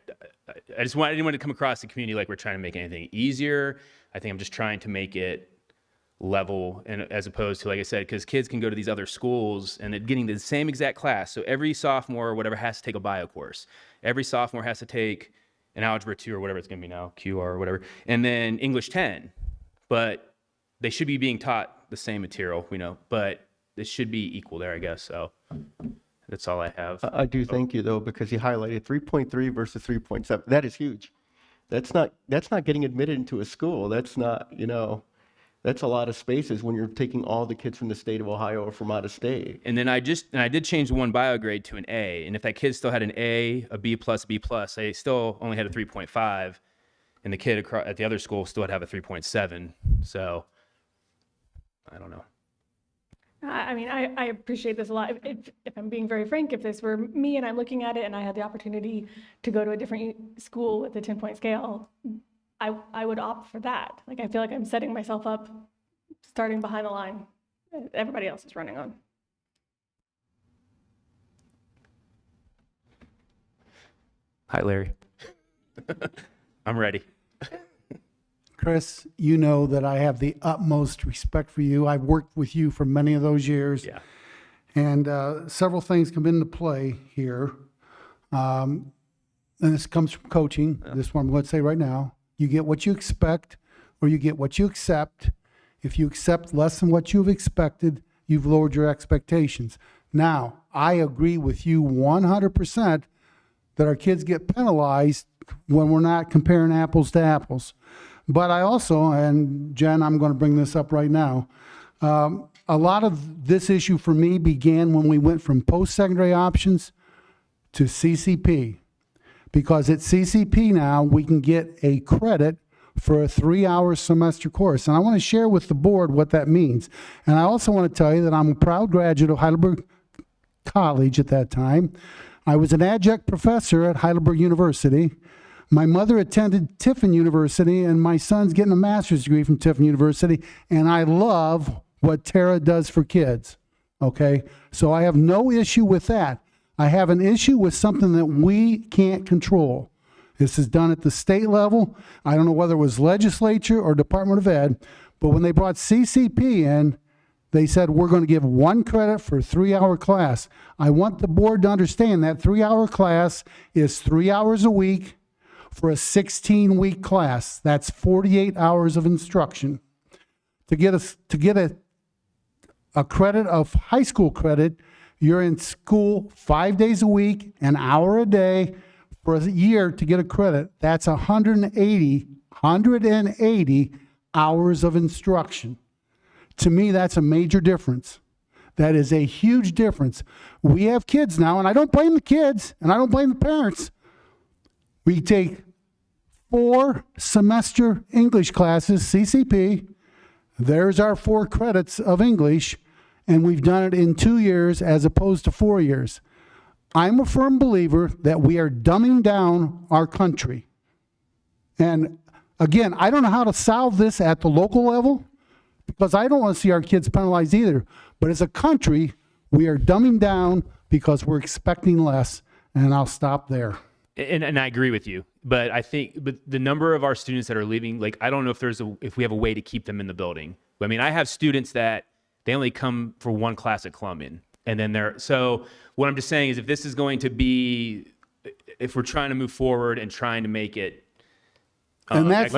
didn't want to come across the community like we're trying to make anything easier. I think I'm just trying to make it level, and as opposed to, like I said, because kids can go to these other schools and they're getting the same exact class. So every sophomore or whatever has to take a bio course. Every sophomore has to take an Algebra 2 or whatever it's going to be now, QR or whatever, and then English 10. But they should be being taught the same material, but it should be equal there, I guess. So that's all I have. I do thank you though, because you highlighted 3.3 versus 3.7. That is huge. That's not getting admitted into a school. That's not, That's a lot of spaces when you're taking all the kids from the state of Ohio or from out of state. And then I did change the one bio grade to an A. And if that kid still had an A, a B+, they still only had a 3.5. And the kid at the other school still would have a 3.7. So I don't know. I mean, I appreciate this a lot. If I'm being very frank, if this were me and I'm looking at it and I had the opportunity to go to a different school with a 10-point scale, I would opt for that. Like, I feel like I'm setting myself up, starting behind the line that everybody else is running on. Hi, Larry. I'm ready. Chris, you know that I have the utmost respect for you. I've worked with you for many of those years. Yeah. And several things come into play here. And this comes from coaching. This one I'm going to say right now. You get what you expect or you get what you accept. If you accept less than what you've expected, you've lowered your expectations. Now, I agree with you 100% that our kids get penalized when we're not comparing apples to apples. But I also, and Jen, I'm going to bring this up right now, a lot of this issue for me began when we went from post-secondary options to CCP. Because at CCP now, we can get a credit for a 3-hour semester course. And I want to share with the board what that means. And I also want to tell you that I'm a proud graduate of Heidelberg College at that time. I was an adjunct professor at Heidelberg University. My mother attended Tiffin University, and my son's getting a master's degree from Tiffin University, and I love what Tara does for kids, okay? So I have no issue with that. I have an issue with something that we can't control. This is done at the state level. I don't know whether it was legislature or Department of Ed, but when they brought CCP in, they said, we're going to give 1 credit for a 3-hour class. I want the board to understand that 3-hour class is 3 hours a week for a 16-week class. That's 48 hours of instruction. To get a credit of high school credit, you're in school 5 days a week, an hour a day for a year to get a credit. That's 180 hours of instruction. To me, that's a major difference. That is a huge difference. We have kids now, and I don't blame the kids, and I don't blame the parents. We take 4 semester English classes, CCP. There's our 4 credits of English, and we've done it in 2 years as opposed to 4 years. I'm a firm believer that we are dumbing down our country. And again, I don't know how to solve this at the local level because I don't want to see our kids penalized either. But as a country, we are dumbing down because we're expecting less, and I'll stop there. And I agree with you, but I think the number of our students that are leaving, like, I don't know if we have a way to keep them in the building. I mean, I have students that they only come for 1 class at Columbian, and then so what I'm just saying is if this is going to be, if we're trying to move forward and trying to make it, And that's,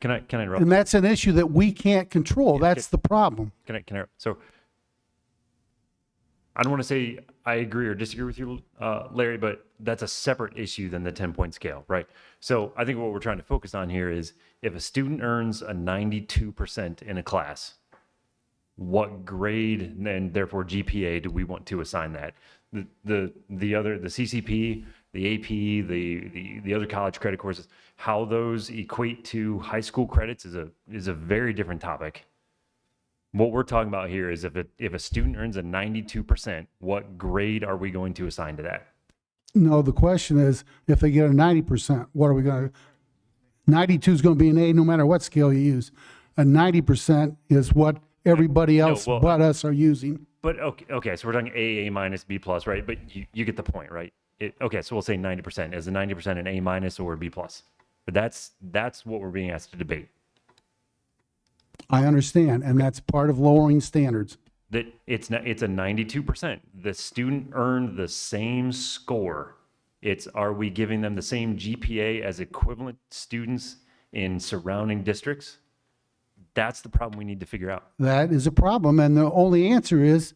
Can I interrupt? and that's an issue that we can't control. That's the problem. Can I? So I don't want to say I agree or disagree with you, Larry, but that's a separate issue than the 10-point scale, right? So I think what we're trying to focus on here is if a student earns a 92% in a class, what grade and therefore GPA do we want to assign that? The CCP, the AP, the other college credit courses, how those equate to high school credits is a very different topic. What we're talking about here is if a student earns a 92%, what grade are we going to assign to that? No, the question is, if they get a 90%, what are we going to, 92 is going to be an A no matter what scale you use. A 90% is what everybody else but us are using. But okay, so we're talking A minus, B plus, right? But you get the point, right? Okay, so we'll say 90%. Is the 90% an A minus or a B plus? But that's what we're being asked to debate. I understand, and that's part of lowering standards. That it's a 92%. The student earned the same score. Are we giving them the same GPA as equivalent students in surrounding districts? That's the problem we need to figure out. That is a problem, and the only answer is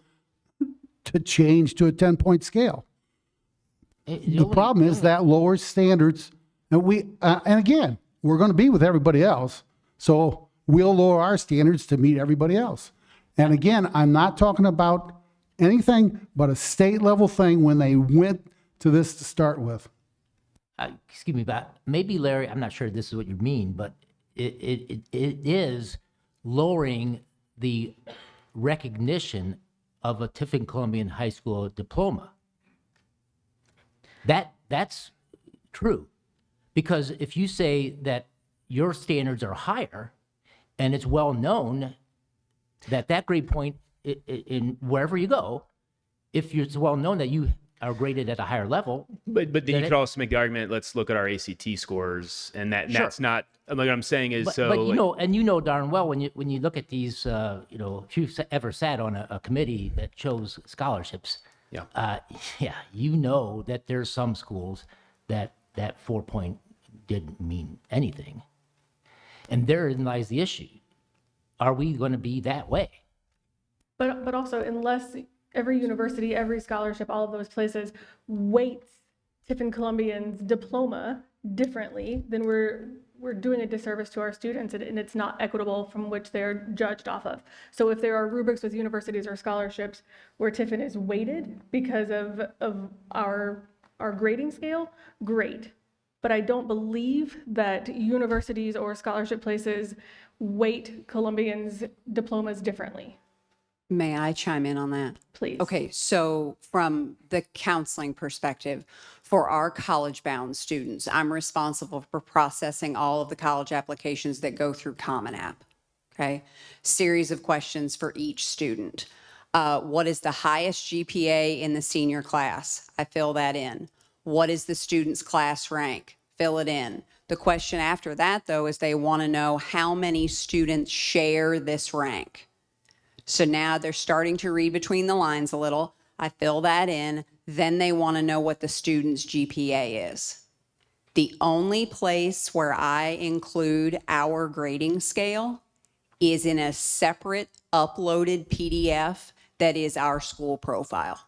to change to a 10-point scale. The problem is that lowers standards, and and again, we're going to be with everybody else. So we'll lower our standards to meet everybody else. And again, I'm not talking about anything but a state level thing when they went to this to start with. Excuse me, but maybe Larry, I'm not sure this is what you mean, but it is lowering the recognition of a Tiffin Columbian High School diploma. That's true. Because if you say that your standards are higher, and it's well known that that grade point in wherever you go, if it's well known that you are graded at a higher level. But then you could also make the argument, let's look at our ACT scores, and that's not, like what I'm saying is, But you know, and you know darn well when you look at these, you know, if you've ever sat on a committee that chose scholarships, Yeah. You know that there's some schools that 4 point didn't mean anything, and therein lies the issue. Are we going to be that way? But also, unless every university, every scholarship, all of those places weights Tiffin Columbian's diploma differently, then we're doing a disservice to our students, and it's not equitable from which they're judged off of. So if there are rubrics with universities or scholarships where Tiffin is weighted because of our grading scale, great. But I don't believe that universities or scholarship places weight Columbian's diplomas differently. May I chime in on that? Please. Okay, so from the counseling perspective, for our college-bound students, I'm responsible for processing all of the college applications that go through Common App. Okay, series of questions for each student. What is the highest GPA in the senior class? I fill that in. What is the student's class rank? Fill it in. The question after that, though, is they want to know how many students share this rank. So now they're starting to read between the lines a little. I fill that in. Then they want to know what the student's GPA is. The only place where I include our grading scale is in a separate uploaded PDF that is our school profile.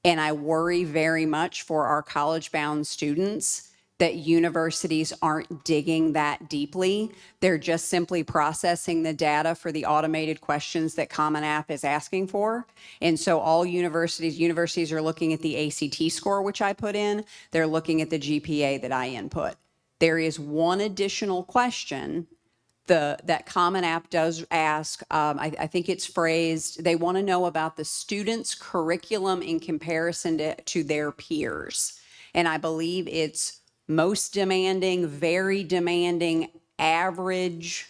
And I worry very much for our college-bound students that universities aren't digging that deeply. They're just simply processing the data for the automated questions that Common App is asking for. And so all universities are looking at the ACT score, which I put in. They're looking at the GPA that I input. There is one additional question that Common App does ask. I think it's phrased, they want to know about the student's curriculum in comparison to their peers. And I believe it's most demanding, very demanding, average,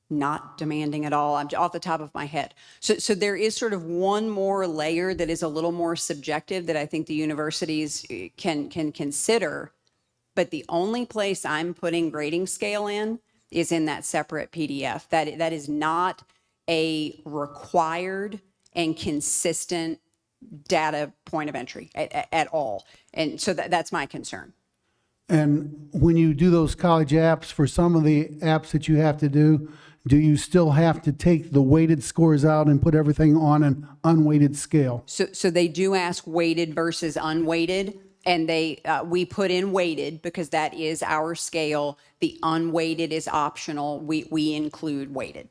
not demanding at all. I'm off the top of my head. So there is sort of one more layer that is a little more subjective that I think the universities can consider. But the only place I'm putting grading scale in is in that separate PDF. That is not a required and consistent data point of entry at all. And so that's my concern. And when you do those college apps, for some of the apps that you have to do you still have to take the weighted scores out and put everything on an unweighted scale? So they do ask weighted versus unweighted, and we put in weighted because that is our scale. The unweighted is optional. We include weighted.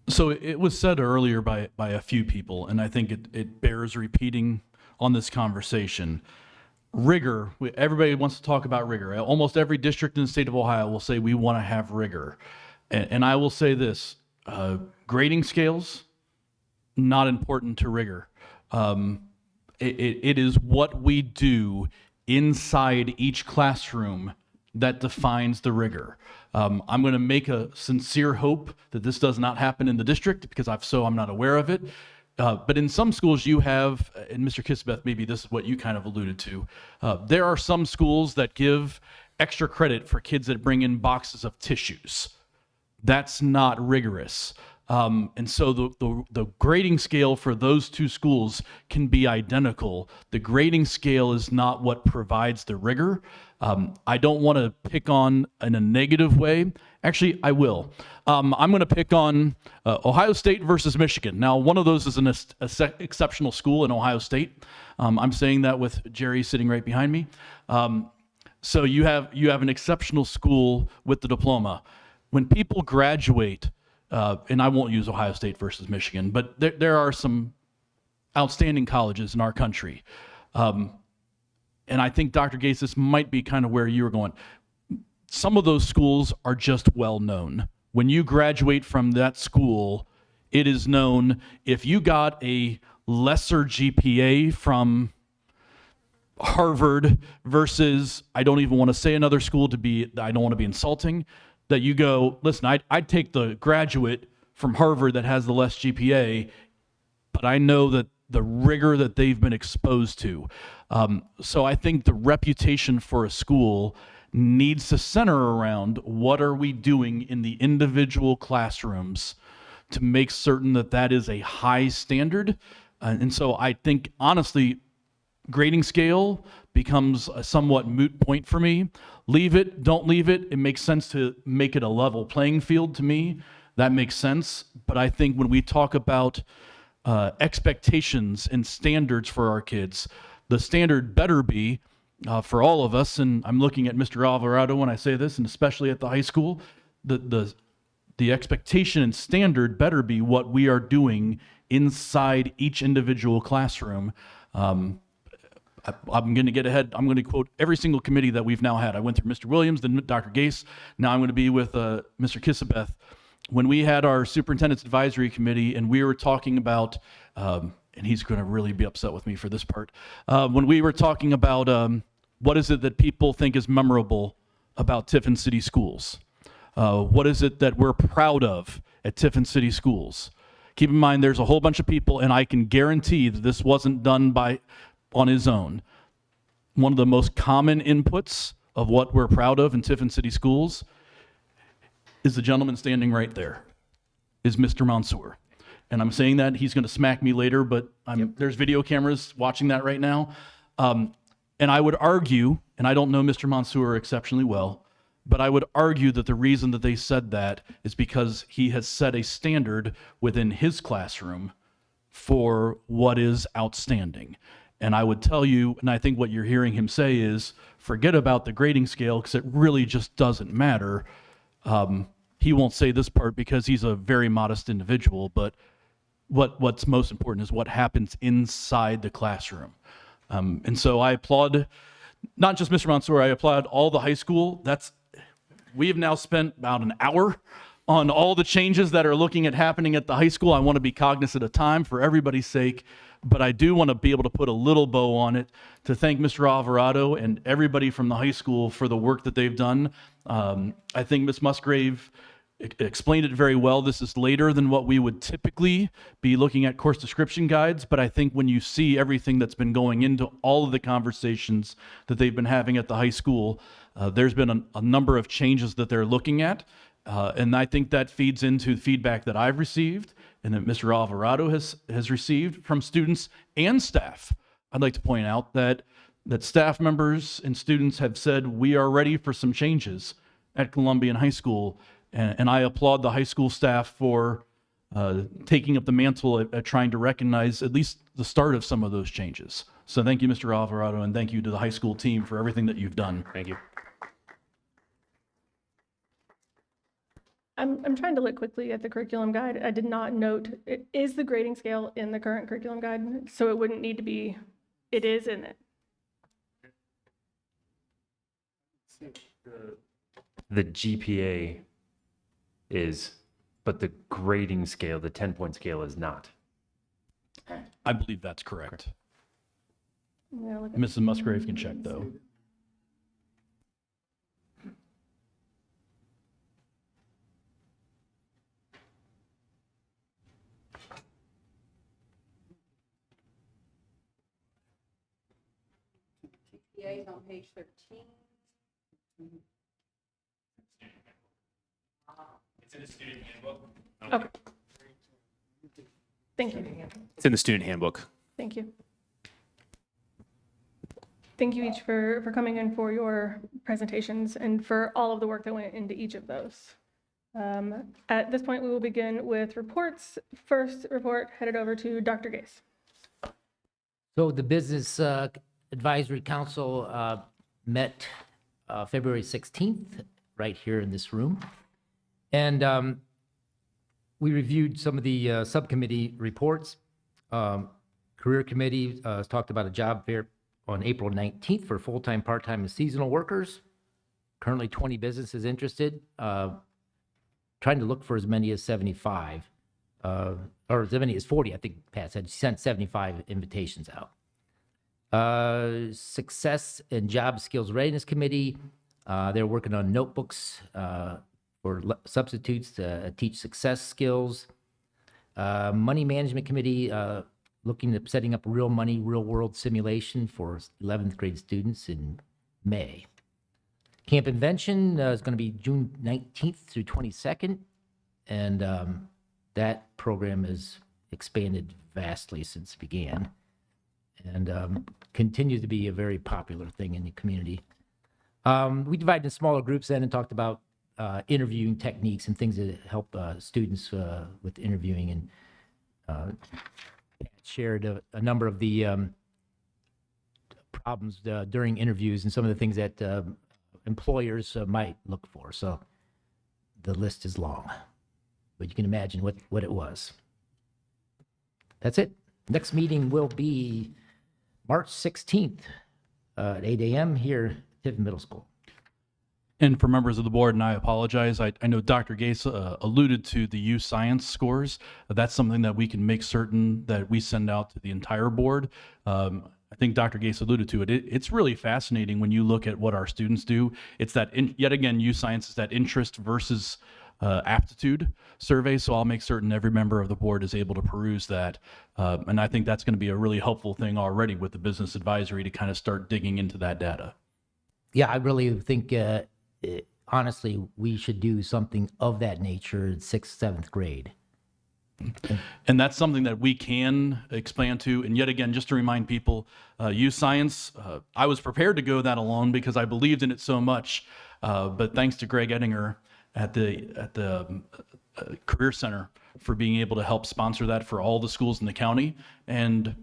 So it was said earlier by a few people, and I think it bears repeating on this conversation. Rigor, everybody wants to talk about rigor. Almost every district in the state of Ohio will say we want to have rigor. And I will say this, grading scales, not important to rigor. It is what we do inside each classroom that defines the rigor. I'm going to make a sincere hope that this does not happen in the district because I'm not aware of it. But in some schools you have, and Mr. Kisbeth, maybe this is what you kind of alluded to, there are some schools that give extra credit for kids that bring in boxes of tissues. That's not rigorous. And so the grading scale for those two schools can be identical. The grading scale is not what provides the rigor. I don't want to pick on in a negative way. Actually, I will. I'm going to pick on Ohio State versus Michigan. Now, one of those is an exceptional school in Ohio State. I'm saying that with Jerry sitting right behind me. So you have an exceptional school with the diploma. When people graduate, and I won't use Ohio State versus Michigan, but there are some outstanding colleges in our country. And I think, Dr. Gates, this might be kind of where you were going. Some of those schools are just well known. When you graduate from that school, it is known. If you got a lesser GPA from Harvard versus, I don't even want to say another school I don't want to be insulting, that you go, listen, I'd take the graduate from Harvard that has the less GPA, but I know that the rigor that they've been exposed to. So I think the reputation for a school needs to center around what are we doing in the individual classrooms to make certain that that is a high standard. And so I think, honestly, grading scale becomes a somewhat moot point for me. Leave it, don't leave it. It makes sense to make it a level playing field to me. That makes sense. But I think when we talk about expectations and standards for our kids, the standard better be for all of us, and I'm looking at Mr. Alvarado when I say this, and especially at the high school, the expectation and standard better be what we are doing inside each individual classroom. I'm going to get ahead. I'm going to quote every single committee that we've now had. I went through Mr. Williams, then Dr. Gase. Now I'm going to be with Mr. Kissabeth. When we had our superintendent's advisory committee and we were talking about, and he's going to really be upset with me for this part, when we were talking about what is it that people think is memorable about Tiffin City Schools? What is it that we're proud of at Tiffin City Schools? Keep in mind, there's a whole bunch of people, and I can guarantee that this wasn't done on his own. One of the most common inputs of what we're proud of in Tiffin City Schools is the gentleman standing right there, is Mr. Mansour. And I'm saying that, he's going to smack me later, but there's video cameras watching that right now. And I would argue, and I don't know Mr. Mansour exceptionally well, but I would argue that the reason that they said that is because he has set a standard within his classroom for what is outstanding. And I would tell you, and I think what you're hearing him say is, forget about the grading scale because it really just doesn't matter. He won't say this part because he's a very modest individual, but what's most important is what happens inside the classroom. And so I applaud not just Mr. Mansour, I applaud all the high school. We have now spent about an hour on all the changes that are looking at happening at the high school. I want to be cognizant of time for everybody's sake, but I do want to be able to put a little bow on it to thank Mr. Alvarado and everybody from the high school for the work that they've done. I think Ms. Musgrave explained it very well. This is later than what we would typically be looking at course description guides, but I think when you see everything that's been going into all of the conversations that they've been having at the high school, there's been a number of changes that they're looking at, and I think that feeds into feedback that I've received and that Mr. Alvarado has received from students and staff. I'd like to point out that staff members and students have said we are ready for some changes at Columbian High School, and I applaud the high school staff for taking up the mantle at trying to recognize at least the start of some of those changes. So thank you, Mr. Alvarado, and thank you to the high school team for everything that you've done. Thank you. I'm trying to look quickly at the curriculum guide. I did not note, is the grading scale in the current curriculum guide? So it wouldn't need to be, it is in it. The GPA is, but the grading scale, the 10-point scale is not. I believe that's correct. I'm gonna look at- Mrs. Musgrave can check, though. TCS on page 13. It's in the student handbook. Okay. Thank you. It's in the student handbook. Thank you. Thank you each for coming in for your presentations and for all of the work that went into each of those. At this point, we will begin with reports. First report headed over to Dr. Gase. So the Business Advisory Council met February 16th, right here in this room. And we reviewed some of the subcommittee reports. Career Committee talked about a job fair on April 19th for full-time, part-time, and seasonal workers. Currently 20 businesses interested, trying to look for as many as 75, or as many as 40, I think Pat said. She sent 75 invitations out. Success and Job Skills Readiness Committee, they're working on notebooks for substitutes to teach success skills. Money Management Committee, looking at setting up real money, real world simulation for 11th grade students in May. Camp Invention is going to be June 19th through 22nd, and that program has expanded vastly since it began, and continues to be a very popular thing in the community. We divided in smaller groups then and talked about interviewing techniques and things that help students with interviewing, and shared a number of the problems during interviews and some of the things that employers might look for. So the list is long, but you can imagine what it was. That's it. Next meeting will be March 16th at 8 a.m. here at Tiffin Middle School. And for members of the board, and I apologize, I know Dr. Gase alluded to the U Science scores. That's something that we can make certain that we send out to the entire board. I think Dr. Gase alluded to it. It's really fascinating when you look at what our students do. It's that, yet again, U Science is that interest versus aptitude survey. So I'll make certain every member of the board is able to peruse that. And I think that's going to be a really helpful thing already with the business advisory to kind of start digging into that data. Yeah, I really think, honestly, we should do something of that nature in 6th, 7th grade. And that's something that we can expand to. And yet again, just to remind people, U Science, I was prepared to go that alone because I believed in it so much. But thanks to Greg Ettinger at the Career Center for being able to help sponsor that for all the schools in the county. And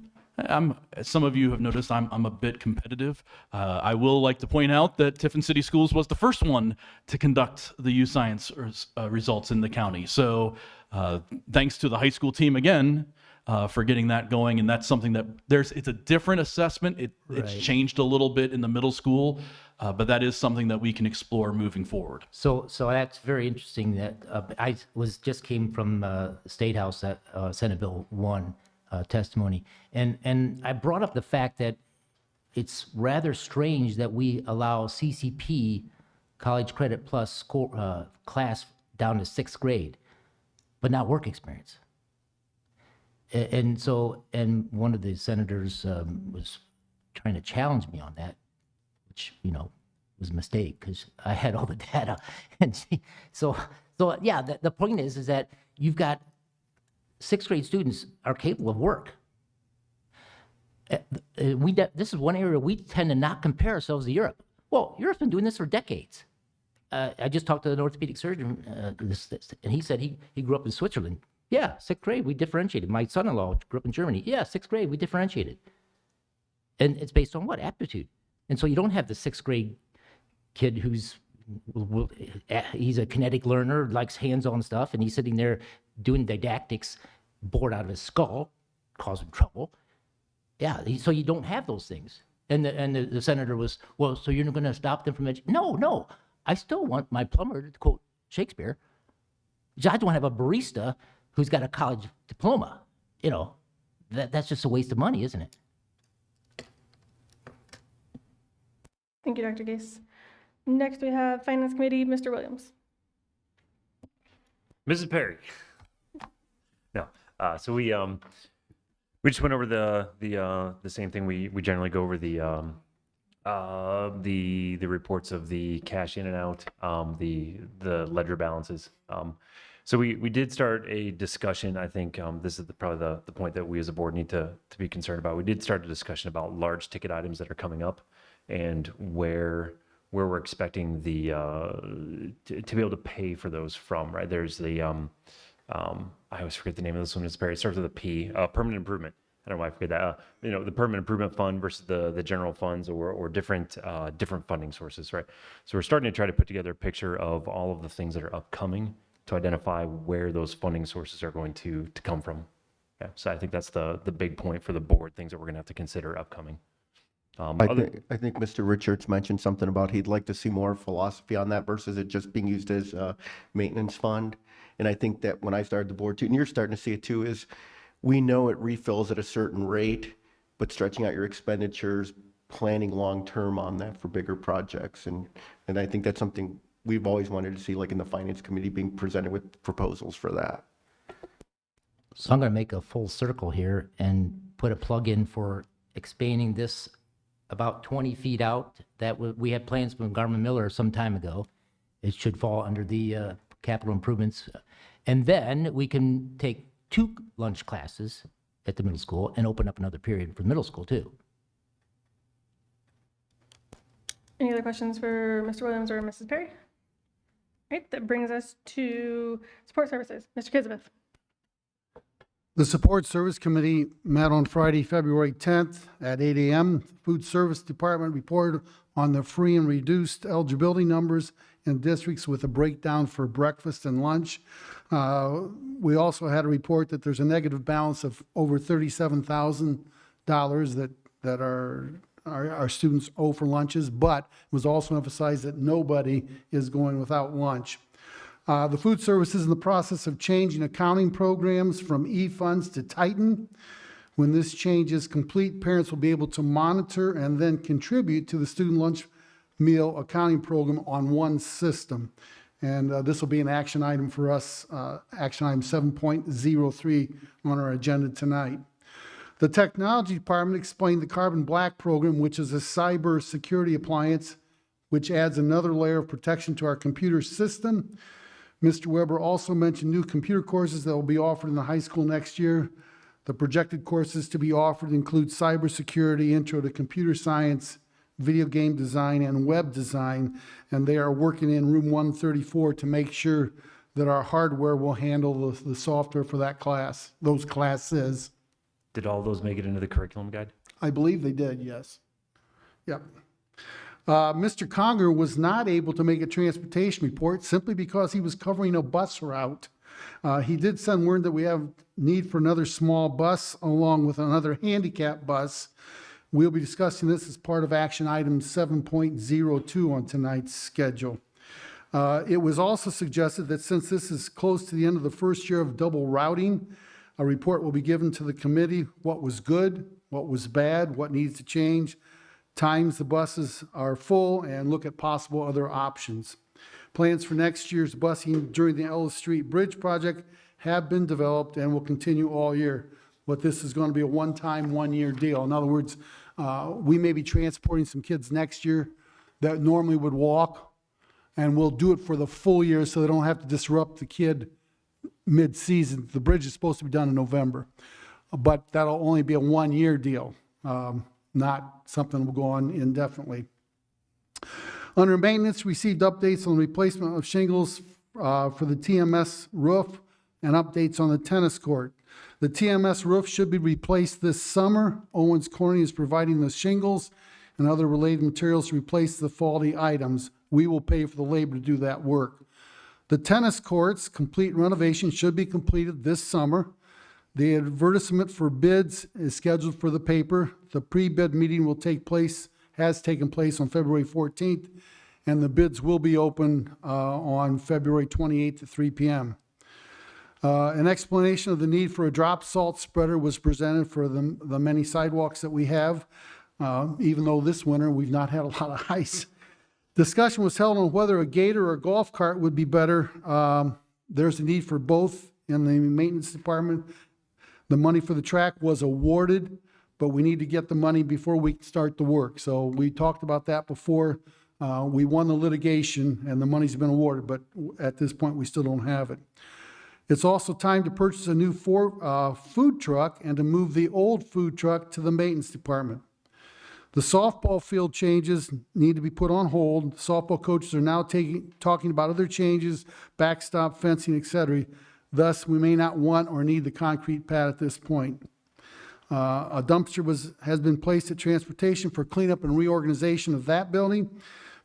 some of you have noticed I'm a bit competitive. I will like to point out that Tiffin City Schools was the first one to conduct the U Science results in the county. So thanks to the high school team again for getting that going. And that's something that it's a different assessment. It's changed a little bit in the middle school, but that is something that we can explore moving forward. So that's very interesting. That I came from State House at Senate Bill 1 testimony, and I brought up the fact that it's rather strange that we allow CCP, College Credit Plus score, class down to 6th grade, but not work experience. And one of the senators was trying to challenge me on that, which, was a mistake because I had all the data. And so yeah, the point is that you've got 6th grade students are capable of work. This is one area we tend to not compare ourselves to Europe. Well, Europe's been doing this for decades. I just talked to an orthopedic surgeon, and he said he grew up in Switzerland. Yeah, 6th grade, we differentiated. My son-in-law grew up in Germany. Yeah, 6th grade, we differentiated. And it's based on what? Aptitude. And so you don't have the 6th grade kid he's a kinetic learner, likes hands-on stuff, and he's sitting there doing didactics, bored out of his skull, causing trouble. Yeah, so you don't have those things. And the senator was, well, so you're not going to stop them from education? No, I still want my plumber, to quote Shakespeare. I don't want to have a barista who's got a college diploma. That's just a waste of money, isn't it? Thank you, Dr. Gase. Next, we have Finance Committee, Mr. Williams. Mrs. Perry. No, so we just went over the same thing. We generally go over the reports of the cash in and out, the ledger balances. So we did start a discussion. I think this is probably the point that we as a board need to be concerned about. We did start a discussion about large ticket items that are coming up and where we're expecting to be able to pay for those from, right? There's the I always forget the name of this one. It starts with a P, permanent improvement. I don't know why I forget that, the permanent improvement fund versus the general funds or different funding sources, right? So we're starting to try to put together a picture of all of the things that are upcoming to identify where those funding sources are going to come from. Yeah, so I think that's the big point for the board, things that we're gonna have to consider upcoming. I think Mr. Richards mentioned something about he'd like to see more philosophy on that versus it just being used as a maintenance fund. And I think that when I started the board too, and you're starting to see it too, is we know it refills at a certain rate, but stretching out your expenditures, planning long-term on that for bigger projects. And I think that's something we've always wanted to see, like in the finance committee, being presented with proposals for that. So I'm going to make a full circle here and put a plug in for expanding this about 20 feet out. That we had plans from Garmin Miller some time ago. It should fall under the capital improvements. And then we can take 2 lunch classes at the middle school and open up another period for the middle school too. Any other questions for Mr. Williams or Mrs. Perry? All right, that brings us to support services. Mr. Kizabeth. The Support Service Committee met on Friday, February 10th at 8 a.m. Food Service Department reported on the free and reduced eligibility numbers in districts with a breakdown for breakfast and lunch. We also had a report that there's a negative balance of over $37,000 that our students owe for lunches, but it was also emphasized that nobody is going without lunch. The food service is in the process of changing accounting programs from E-funds to Titan. When this change is complete, parents will be able to monitor and then contribute to the student lunch meal accounting program on one system. And this will be an action item for us, action item 7.03 on our agenda tonight. The technology department explained the Carbon Black program, which is a cyber security appliance, which adds another layer of protection to our computer system. Mr. Weber also mentioned new computer courses that will be offered in the high school next year. The projected courses to be offered include cybersecurity, intro to computer science, video game design, and web design, and they are working in room 134 to make sure that our hardware will handle the software for that class, those classes. Did all those make it into the curriculum guide? I believe they did, yes. Yep. Mr. Conger was not able to make a transportation report simply because he was covering a bus route. He did send word that we have need for another small bus along with another handicap bus. We'll be discussing this as part of action item 7.02 on tonight's schedule. It was also suggested that since this is close to the end of the first year of double routing, a report will be given to the committee, what was good, what was bad, what needs to change, times the buses are full, and look at possible other options. Plans for next year's busing during the Ellis Street Bridge project have been developed and will continue all year. But this is going to be a one-time, one-year deal. In other words, we may be transporting some kids next year that normally would walk, and we'll do it for the full year so they don't have to disrupt the kid mid-season. The bridge is supposed to be done in November, but that'll only be a one-year deal. Not something that will go on indefinitely. Under maintenance, received updates on the replacement of shingles for the TMS roof and updates on the tennis court. The TMS roof should be replaced this summer. Owens Corning is providing the shingles and other related materials to replace the faulty items. We will pay for the labor to do that work. The tennis courts complete renovation should be completed this summer. The advertisement for bids is scheduled for the paper. The pre-bid meeting has taken place on February 14th, and the bids will be open on February 28th at 3 p.m. An explanation of the need for a drop salt spreader was presented for the many sidewalks that we have, even though this winter we've not had a lot of ice. Discussion was held on whether a gator or a golf cart would be better. There's a need for both in the maintenance department. The money for the track was awarded, but we need to get the money before we can start the work. So we talked about that before. We won the litigation and the money's been awarded, but at this point we still don't have it. It's also time to purchase a new food truck and to move the old food truck to the maintenance department. The softball field changes need to be put on hold. Softball coaches are now talking about other changes, backstop fencing, etc. Thus, we may not want or need the concrete pad at this point. A dumpster has been placed at transportation for cleanup and reorganization of that building.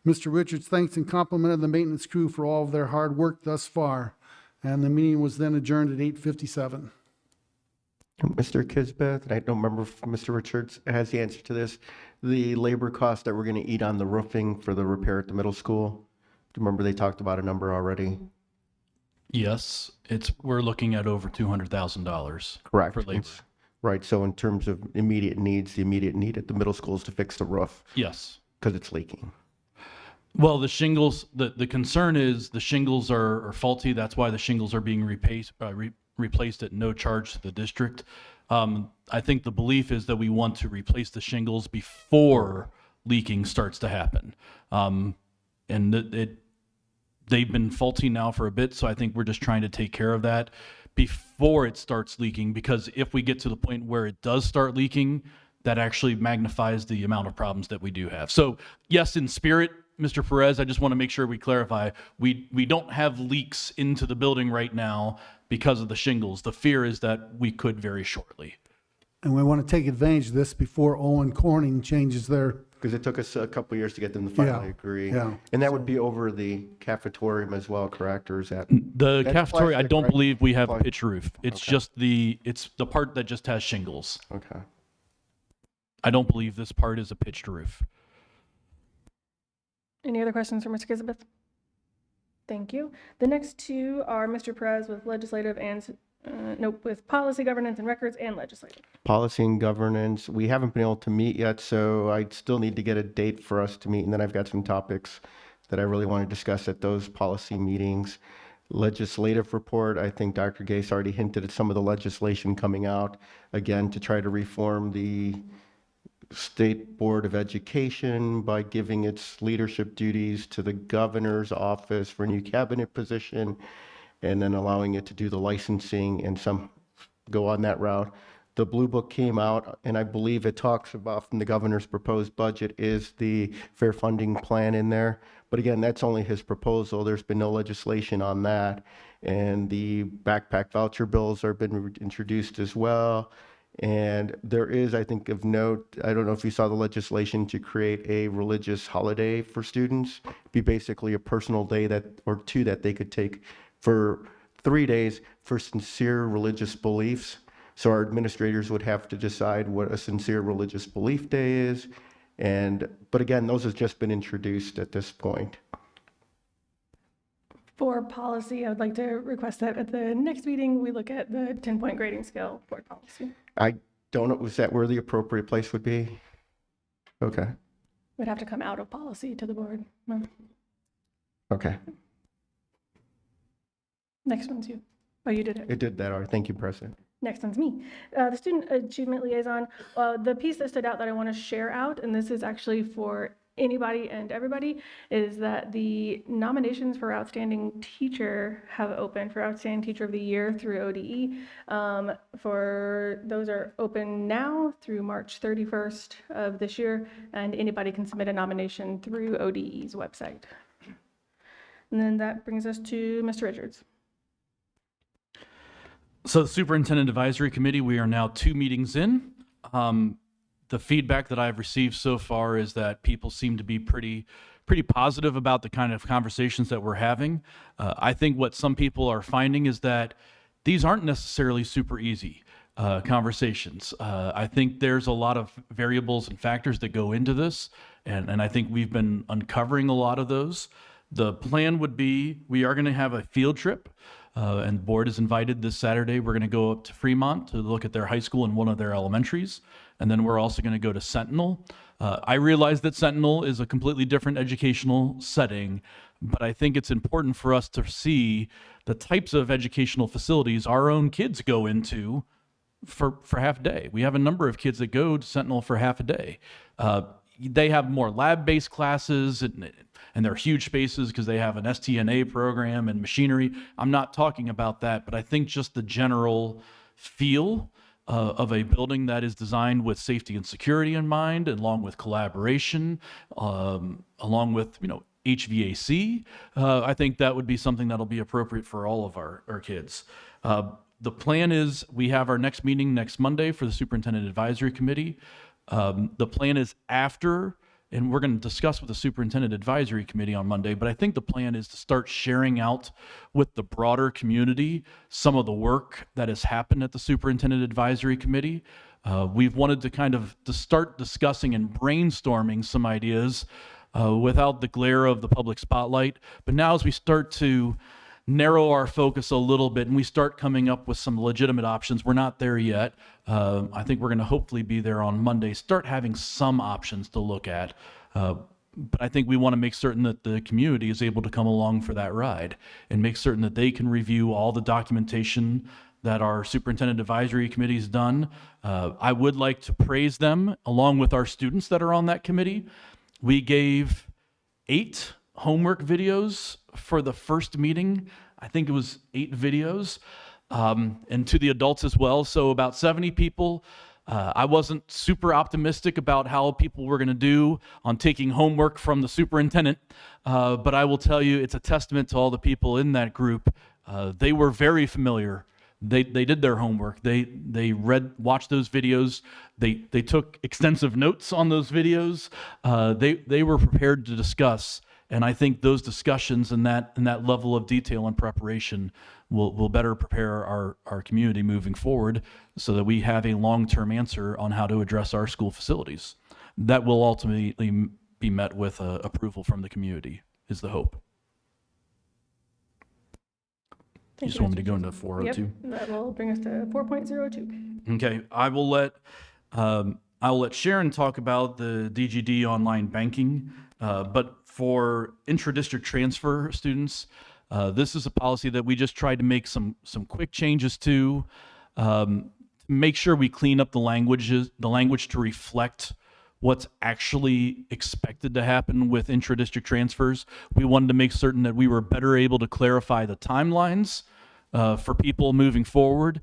Mr. Richards thanks and complimented the maintenance crew for all of their hard work thus far. And the meeting was then adjourned at 8:57. Mr. Kisbeth, and I don't remember if Mr. Richards has the answer to this, the labor cost that we're going to eat on the roofing for the repair at the middle school. Do you remember they talked about a number already? Yes, we're looking at over $200,000. Correct. For labor. It's- Right, so in terms of immediate needs, the immediate need at the middle school is to fix the roof Yes. because it's leaking. Well, the shingles, the concern is the shingles are faulty. That's why the shingles are being replaced at no charge to the district. I think the belief is that we want to replace the shingles before leaking starts to happen. They've been faulty now for a bit, so I think we're just trying to take care of that before it starts leaking, because if we get to the point where it does start leaking, that actually magnifies the amount of problems that we do have. So yes, in spirit, Mr. Perez, I just want to make sure we clarify, we don't have leaks into the building right now because of the shingles. The fear is that we could very shortly. And we want to take advantage of this before Owen Corning changes their, Because it took us a couple years to get them to finally agree. yeah. And that would be over the cafetorium as well, correct? Or is that? The That's cafeteria, I plastic, don't right? believe we have Plastic. pitch roof. It's Okay. just it's the part that just has shingles. Okay. I don't believe this part is a pitched roof. Any other questions for Mr. Kizabeth? Thank you. The next two are Mr. Perez with legislative and, with policy, governance, and records, and legislative. Policy and governance, we haven't been able to meet yet, so I still need to get a date for us to meet. And then I've got some topics that I really want to discuss at those policy meetings. Legislative report, I think Dr. Gase already hinted at some of the legislation coming out, again, to try to reform the State Board of Education by giving its leadership duties to the governor's office for a new cabinet position, and then allowing it to do the licensing and some go on that route. The Blue Book came out, and I believe it talks about from the governor's proposed budget is the fair funding plan in there. But again, that's only his proposal. There's been no legislation on that. And the backpack voucher bills have been introduced as well. And there is, I think, of note, I don't know if you saw the legislation to create a religious holiday for students. Be basically a personal day or two that they could take for 3 days for sincere religious beliefs. So our administrators would have to decide what a sincere religious belief day is. But again, those have just been introduced at this point. For policy, I would like to request that at the next meeting, we look at the 10-point grading scale board policy. I don't know, was that where the appropriate place would be? Okay, Would have to come out of policy to the board. No. okay. Next one's you. Oh, you did it. It did that, all right. Thank you, President. Next one's me. The Student Achievement Liaison, the piece that stood out that I want to share out, and this is actually for anybody and everybody, is that the nominations for Outstanding Teacher have opened for Outstanding Teacher of the Year through ODE. Those are open now through March 31st of this year, and anybody can submit a nomination through ODE's website. And then that brings us to Mr. Richards. So the Superintendent Advisory Committee, we are now 2 meetings in. The feedback that I've received so far is that people seem to be pretty positive about the kind of conversations that we're having. I think what some people are finding is that these aren't necessarily super easy conversations. I think there's a lot of variables and factors that go into this, and I think we've been uncovering a lot of those. The plan would be, we are going to have a field trip. And the board is invited this Saturday. We're going to go up to Fremont to look at their high school and one of their elementaries. And then we're also going to go to Sentinel. I realize that Sentinel is a completely different educational setting, but I think it's important for us to see the types of educational facilities our own kids go into for half a day. We have a number of kids that go to Sentinel for half a day. They have more lab-based classes, and they're huge spaces because they have an STNA program and machinery. I'm not talking about that, but I think just the general feel of a building that is designed with safety and security in mind, along with collaboration, along with HVAC, I think that would be something that'll be appropriate for all of our kids. The plan is we have our next meeting next Monday for the Superintendent Advisory Committee. The plan is after, and we're going to discuss with the Superintendent Advisory Committee on Monday, but I think the plan is to start sharing out with the broader community some of the work that has happened at the Superintendent Advisory Committee. We've wanted to to start discussing and brainstorming some ideas without the glare of the public spotlight. But now as we start to narrow our focus a little bit and we start coming up with some legitimate options, we're not there yet. I think we're going to hopefully be there on Monday, start having some options to look at. But I think we want to make certain that the community is able to come along for that ride and make certain that they can review all the documentation that our Superintendent Advisory Committee has done. I would like to praise them along with our students that are on that committee. We gave 8 homework videos for the first meeting. I think it was 8 videos, and to the adults as well. So about 70 people. I wasn't super optimistic about how people were going to do on taking homework from the superintendent, but I will tell you it's a testament to all the people in that group. They were very familiar. They did their homework. They watched those videos. They took extensive notes on those videos. They were prepared to discuss, and I think those discussions and that level of detail and preparation will better prepare our community moving forward, so that we have a long-term answer on how to address our school facilities. That will ultimately be met with approval from the community, is the hope. You just want me to go into 402? Yep, that will bring us to 4.02. Okay, I'll let Sharon talk about the DGD online banking, but for intra-district transfer students, this is a policy that we just tried to make some quick changes to, make sure we clean up the language to reflect what's actually expected to happen with intra-district transfers. We wanted to make certain that we were better able to clarify the timelines for people moving forward.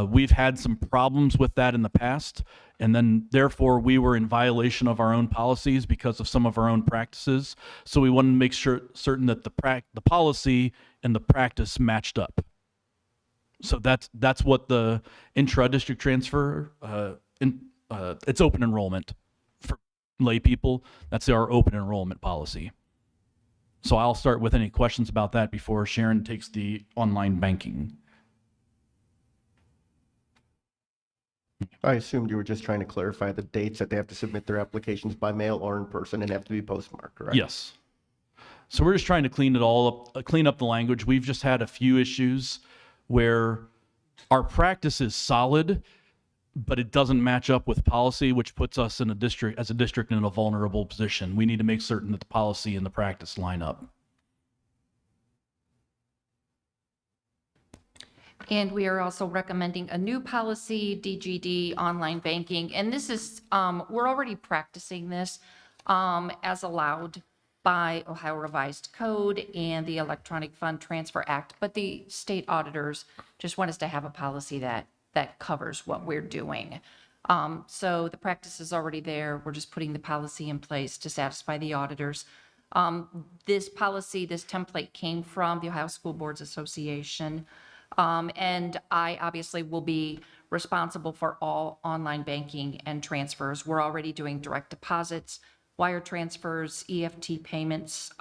We've had some problems with that in the past, and then therefore we were in violation of our own policies because of some of our own practices. So we wanted to make certain that the policy and the practice matched up. So that's what the intra-district transfer, it's open enrollment for lay people. That's our open enrollment policy. So I'll start with any questions about that before Sharon takes the online banking. I assumed you were just trying to clarify the dates that they have to submit their applications by mail or in person and have to be postmarked, correct? Yes. So we're just trying to clean up the language. We've just had a few issues where our practice is solid, but it doesn't match up with policy, which puts us in a district in a vulnerable position. We need to make certain that the policy and the practice line up. And we are also recommending a new policy, DGD, online banking. And this is, we're already practicing this as allowed by Ohio Revised Code and the Electronic Fund Transfer Act. But the state auditors just want us to have a policy that covers what we're doing. So the practice is already there. We're just putting the policy in place to satisfy the auditors. This policy, this template came from the Ohio School Boards Association. And I obviously will be responsible for all online banking and transfers. We're already doing direct deposits, wire transfers, EFT payments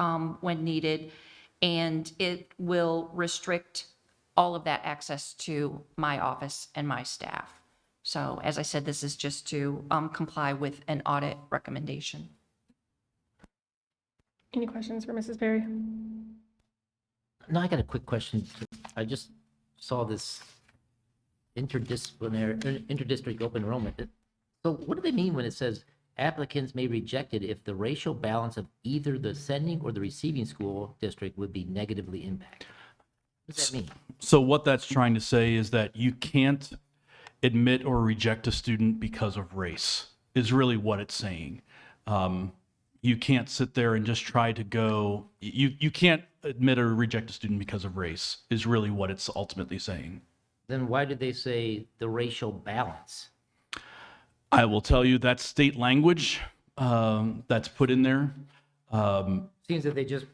when needed, and it will restrict all of that access to my office and my staff. So as I said, this is just to comply with an audit recommendation. Any questions for Mrs. Perry? No, I got a quick question. I just saw this interdistrict open enrollment. So what do they mean when it says applicants may reject it if the racial balance of either the sending or the receiving school district would be negatively impacted? What does that mean? So what that's trying to say is that you can't admit or reject a student because of race, is really what it's saying. You can't sit there and just try to go, you can't admit or reject a student because of race, is really what it's ultimately saying. Then why did they say the racial balance? I will tell you that's state language that's put in there. Seems that they just,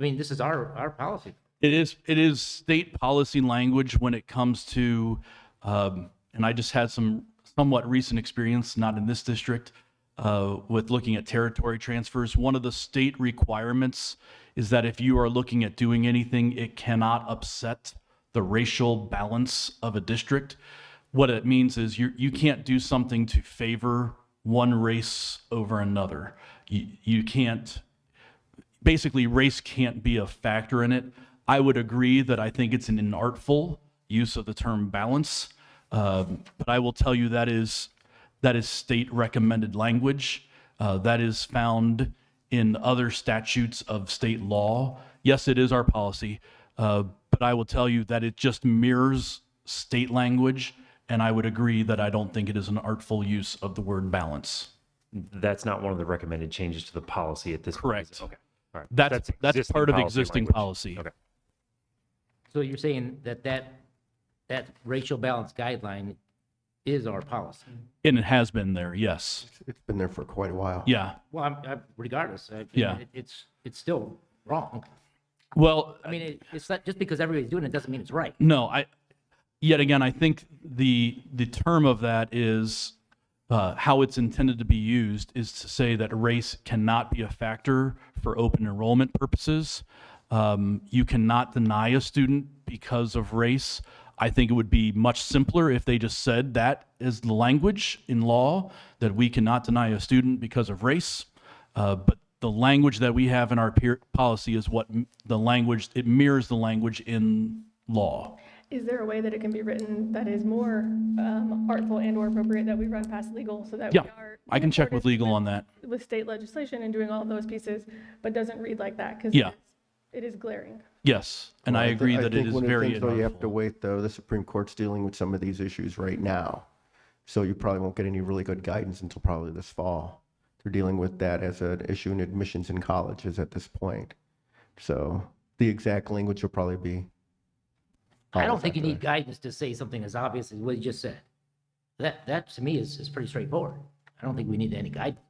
I mean, this is our policy. It is state policy language when it comes to, and I just had some somewhat recent experience, not in this district, with looking at territory transfers. One of the state requirements is that if you are looking at doing anything, it cannot upset the racial balance of a district. What it means is you can't do something to favor one race over another. You can't, basically race can't be a factor in it. I would agree that I think it's an inartful use of the term balance, but I will tell you that is state recommended language. That is found in other statutes of state law. Yes, it is our policy, but I will tell you that it just mirrors state language, and I would agree that I don't think it is an artful use of the word balance. That's not one of the recommended changes to the policy at this point. Correct. is it? Okay. All right. That's existing part of policy existing language. policy. Okay. So you're saying that racial balance guideline is our policy? And it has been there, yes. It's been there for quite a while. Yeah. Well, regardless, Yeah. it's still wrong. Well, I mean, it's not just because everybody's doing it doesn't mean it's right. no, yet again, I think the term of that is how it's intended to be used is to say that race cannot be a factor for open enrollment purposes. You cannot deny a student because of race. I think it would be much simpler if they just said that is the language in law, that we cannot deny a student because of race. But the language that we have in our policy is what the language, it mirrors the language in law. Is there a way that it can be written that is more artful and or appropriate that we run past legal so that Yeah, we are I can check in with legal on that. with state legislation and doing all of those pieces, but doesn't read like that? Because Yeah. it is glaring. Yes, and I agree that it think is one of the very things, though, you have to inartful. wait, though, the Supreme Court's dealing with some of these issues right now. So you probably won't get any really good guidance until probably this fall. They're dealing with that as an issue in admissions in colleges at this point. So the exact language will probably be. I don't think you need guidance to say something as obvious as what you just said. That to me is pretty straightforward. I don't think we need any guidance.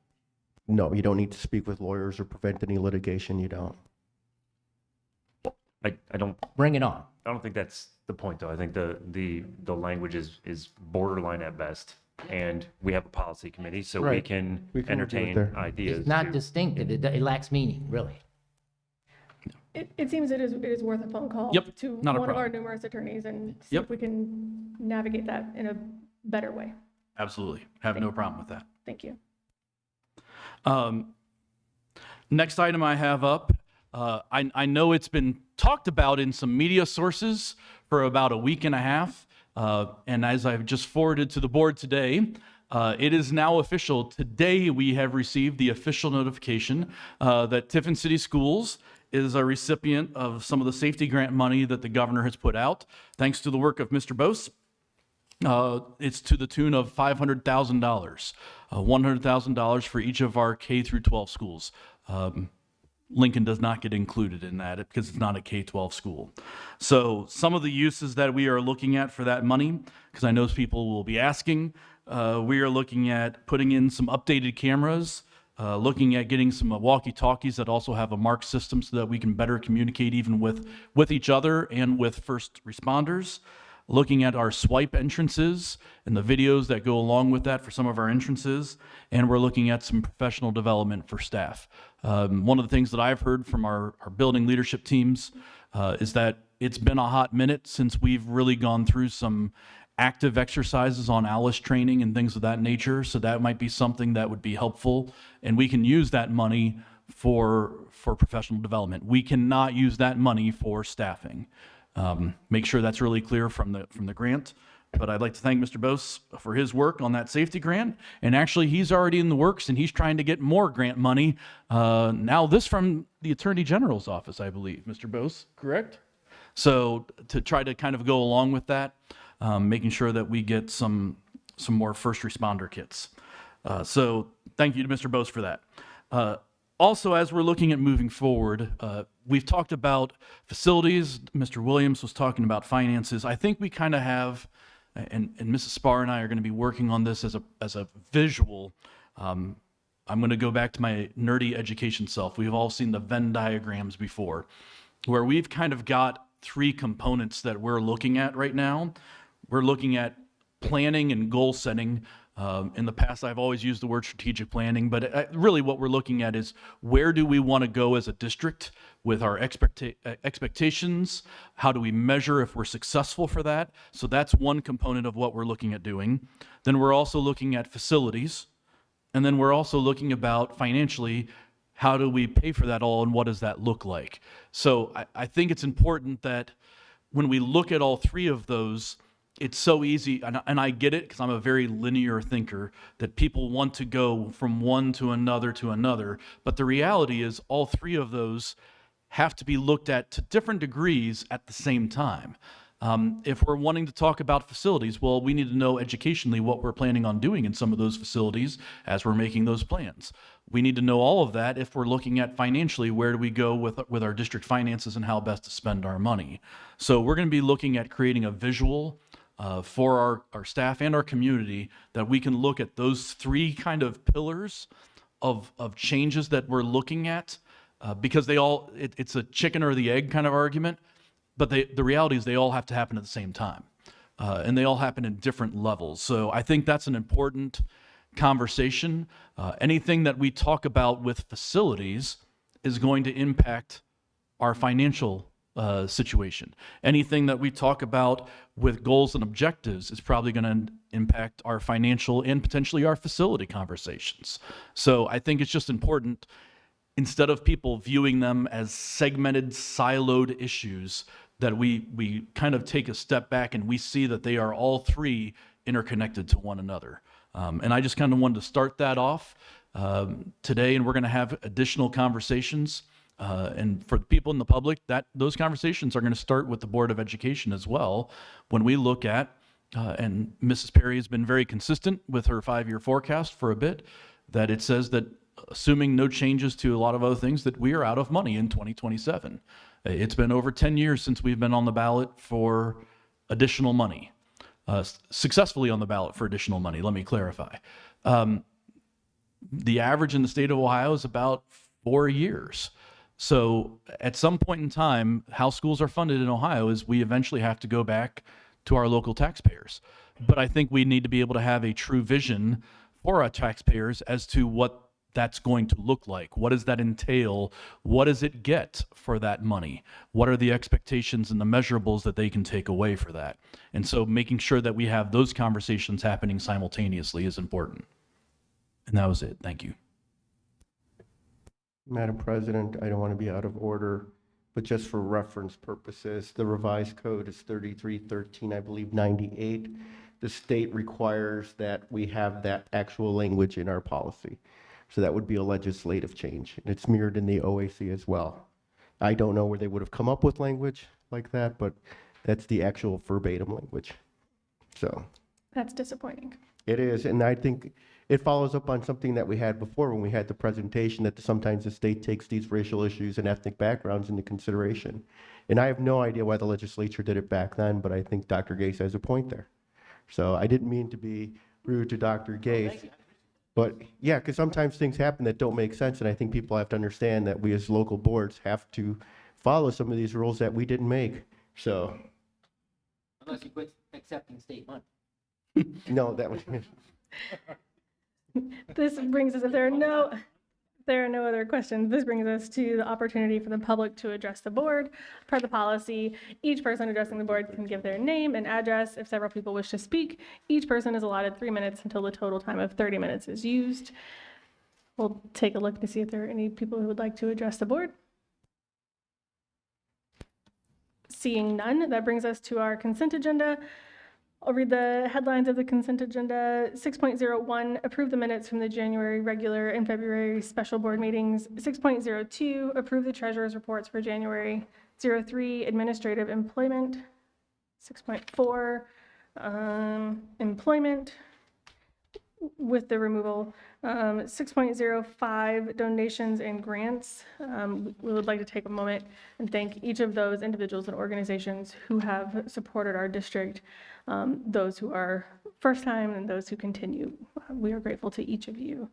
No, you don't need to speak with lawyers or prevent any litigation. You don't. I don't Bring it on. think that's the point, though. I think the language is borderline at best, and we have a policy committee, so we Right. can We can review it entertain there. ideas. It's not to- distinctive. It lacks meaning, really. It seems it is worth a phone call Yep, to not a one of our problem. numerous attorneys and see Yep. if we can navigate that in a better way. Absolutely. Have no problem with that. Thank you. Next item I have up, I know it's been talked about in some media sources for about a week and a half, and as I've just forwarded to the board today, it is now official. Today we have received the official notification that Tiffin City Schools is a recipient of some of the safety grant money that the governor has put out, thanks to the work of Mr. Bose. It's to the tune of $500,000, $100,000 for each of our K through 12 schools. Lincoln does not get included in that because it's not a K-12 school. So some of the uses that we are looking at for that money, because I know people will be asking, we are looking at putting in some updated cameras, looking at getting some walkie-talkies that also have a mark system so that we can better communicate even with each other and with first responders. Looking at our swipe entrances and the videos that go along with that for some of our entrances, and we're looking at some professional development for staff. One of the things that I've heard from our building leadership teams is that it's been a hot minute since we've really gone through some active exercises on ALICE training and things of that nature, so that might be something that would be helpful, and we can use that money for professional development. We cannot use that money for staffing. Make sure that's really clear from the grant. But I'd like to thank Mr. Bose for his work on that safety grant. And actually, he's already in the works, and he's trying to get more grant money. Now, this from the Attorney General's office, I believe, Mr. Bose, correct? So to try to kind of go along with that, making sure that we get some more first responder kits. So thank you to Mr. Bose for that. Also, as we're looking at moving forward, we've talked about facilities. Mr. Williams was talking about finances. I think we kind of have, and Mrs. Spar and I are going to be working on this as a visual. I'm going to go back to my nerdy education self. We've all seen the Venn diagrams before. where we've kind of got three components that we're looking at right now. We're looking at planning and goal setting. In the past, I've always used the word strategic planning, but really what we're looking at is where do we want to go as a district with our expectations? How do we measure if we're successful for that? So that's one component of what we're looking at doing. Then we're also looking at facilities. And then we're also looking about financially, how do we pay for that all and what does that look like? So I think it's important that when we look at all three of those, it's so easy, and I get it because I'm a very linear thinker, that people want to go from one to another, but the reality is all three of those have to be looked at to different degrees at the same time. If we're wanting to talk about facilities, well, we need to know educationally what we're planning on doing in some of those facilities as we're making those plans. We need to know all of that if we're looking at financially, where do we go with our district finances and how best to spend our money. So we're going to be looking at creating a visual for our staff and our community that we can look at those three kind of pillars of changes that we're looking at because it's a chicken or the egg kind of argument. But the reality is they all have to happen at the same time. And they all happen in different levels. So I think that's an important conversation. Anything that we talk about with facilities is going to impact our financial situation. Anything that we talk about with goals and objectives is probably going to impact our financial and potentially our facility conversations. So I think it's just important, instead of people viewing them as segmented, siloed issues, that we kind of take a step back and we see that they are all three interconnected to one another. And I just kind of wanted to start that off today, and we're going to have additional conversations. And for the people in the public, those conversations are going to start with the Board of Education as well. When we look at, and Mrs. Perry has been very consistent with her 5-year forecast for a bit, that it says that assuming no changes to a lot of other things, that we are out of money in 2027. It's been over 10 years since we've been on the ballot for additional money, successfully on the ballot for additional money, let me clarify. The average in the state of Ohio is about 4 years. So at some point in time, how schools are funded in Ohio is we eventually have to go back to our local taxpayers. But I think we need to be able to have a true vision for our taxpayers as to what that's going to look like. What does that entail? What does it get for that money? What are the expectations and the measurables that they can take away for that? And so making sure that we have those conversations happening simultaneously is important. And that was it. Thank you. Madam President, I don't want to be out of order, but just for reference purposes, the revised code is 3313, I believe 98. The state requires that we have that actual language in our policy. So that would be a legislative change. And it's mirrored in the OAC as well. I don't know where they would have come up with language like that, but that's the actual verbatim language. So That's disappointing. it is, and I think it follows up on something that we had before when we had the presentation that sometimes the state takes these racial issues and ethnic backgrounds into consideration. And I have no idea why the legislature did it back then, but I think Dr. Gase has a point there. So I didn't mean to be rude to Dr. Gase. But yeah, because sometimes things happen that don't make sense, and I think people have to understand that we as local boards have to follow some of these rules that we didn't make. So. Unless you quit accepting state money. No, that was. This brings us, if there are no other questions, this brings us to the opportunity for the public to address the board. Per the policy, each person addressing the board can give their name and address. If several people wish to speak, each person is allotted 3 minutes until the total time of 30 minutes is used. We'll take a look to see if there are any people who would like to address the board. Seeing none, that brings us to our consent agenda. I'll read the headlines of the consent agenda. 6.01, approve the minutes from the January regular and February special board meetings. 6.02, approve the treasurer's reports for January. 03, administrative employment. 6.4, employment with the removal. 6.05, donations and grants. We would like to take a moment and thank each of those individuals and organizations who have supported our district, those who are first time and those who continue. We are grateful to each of you.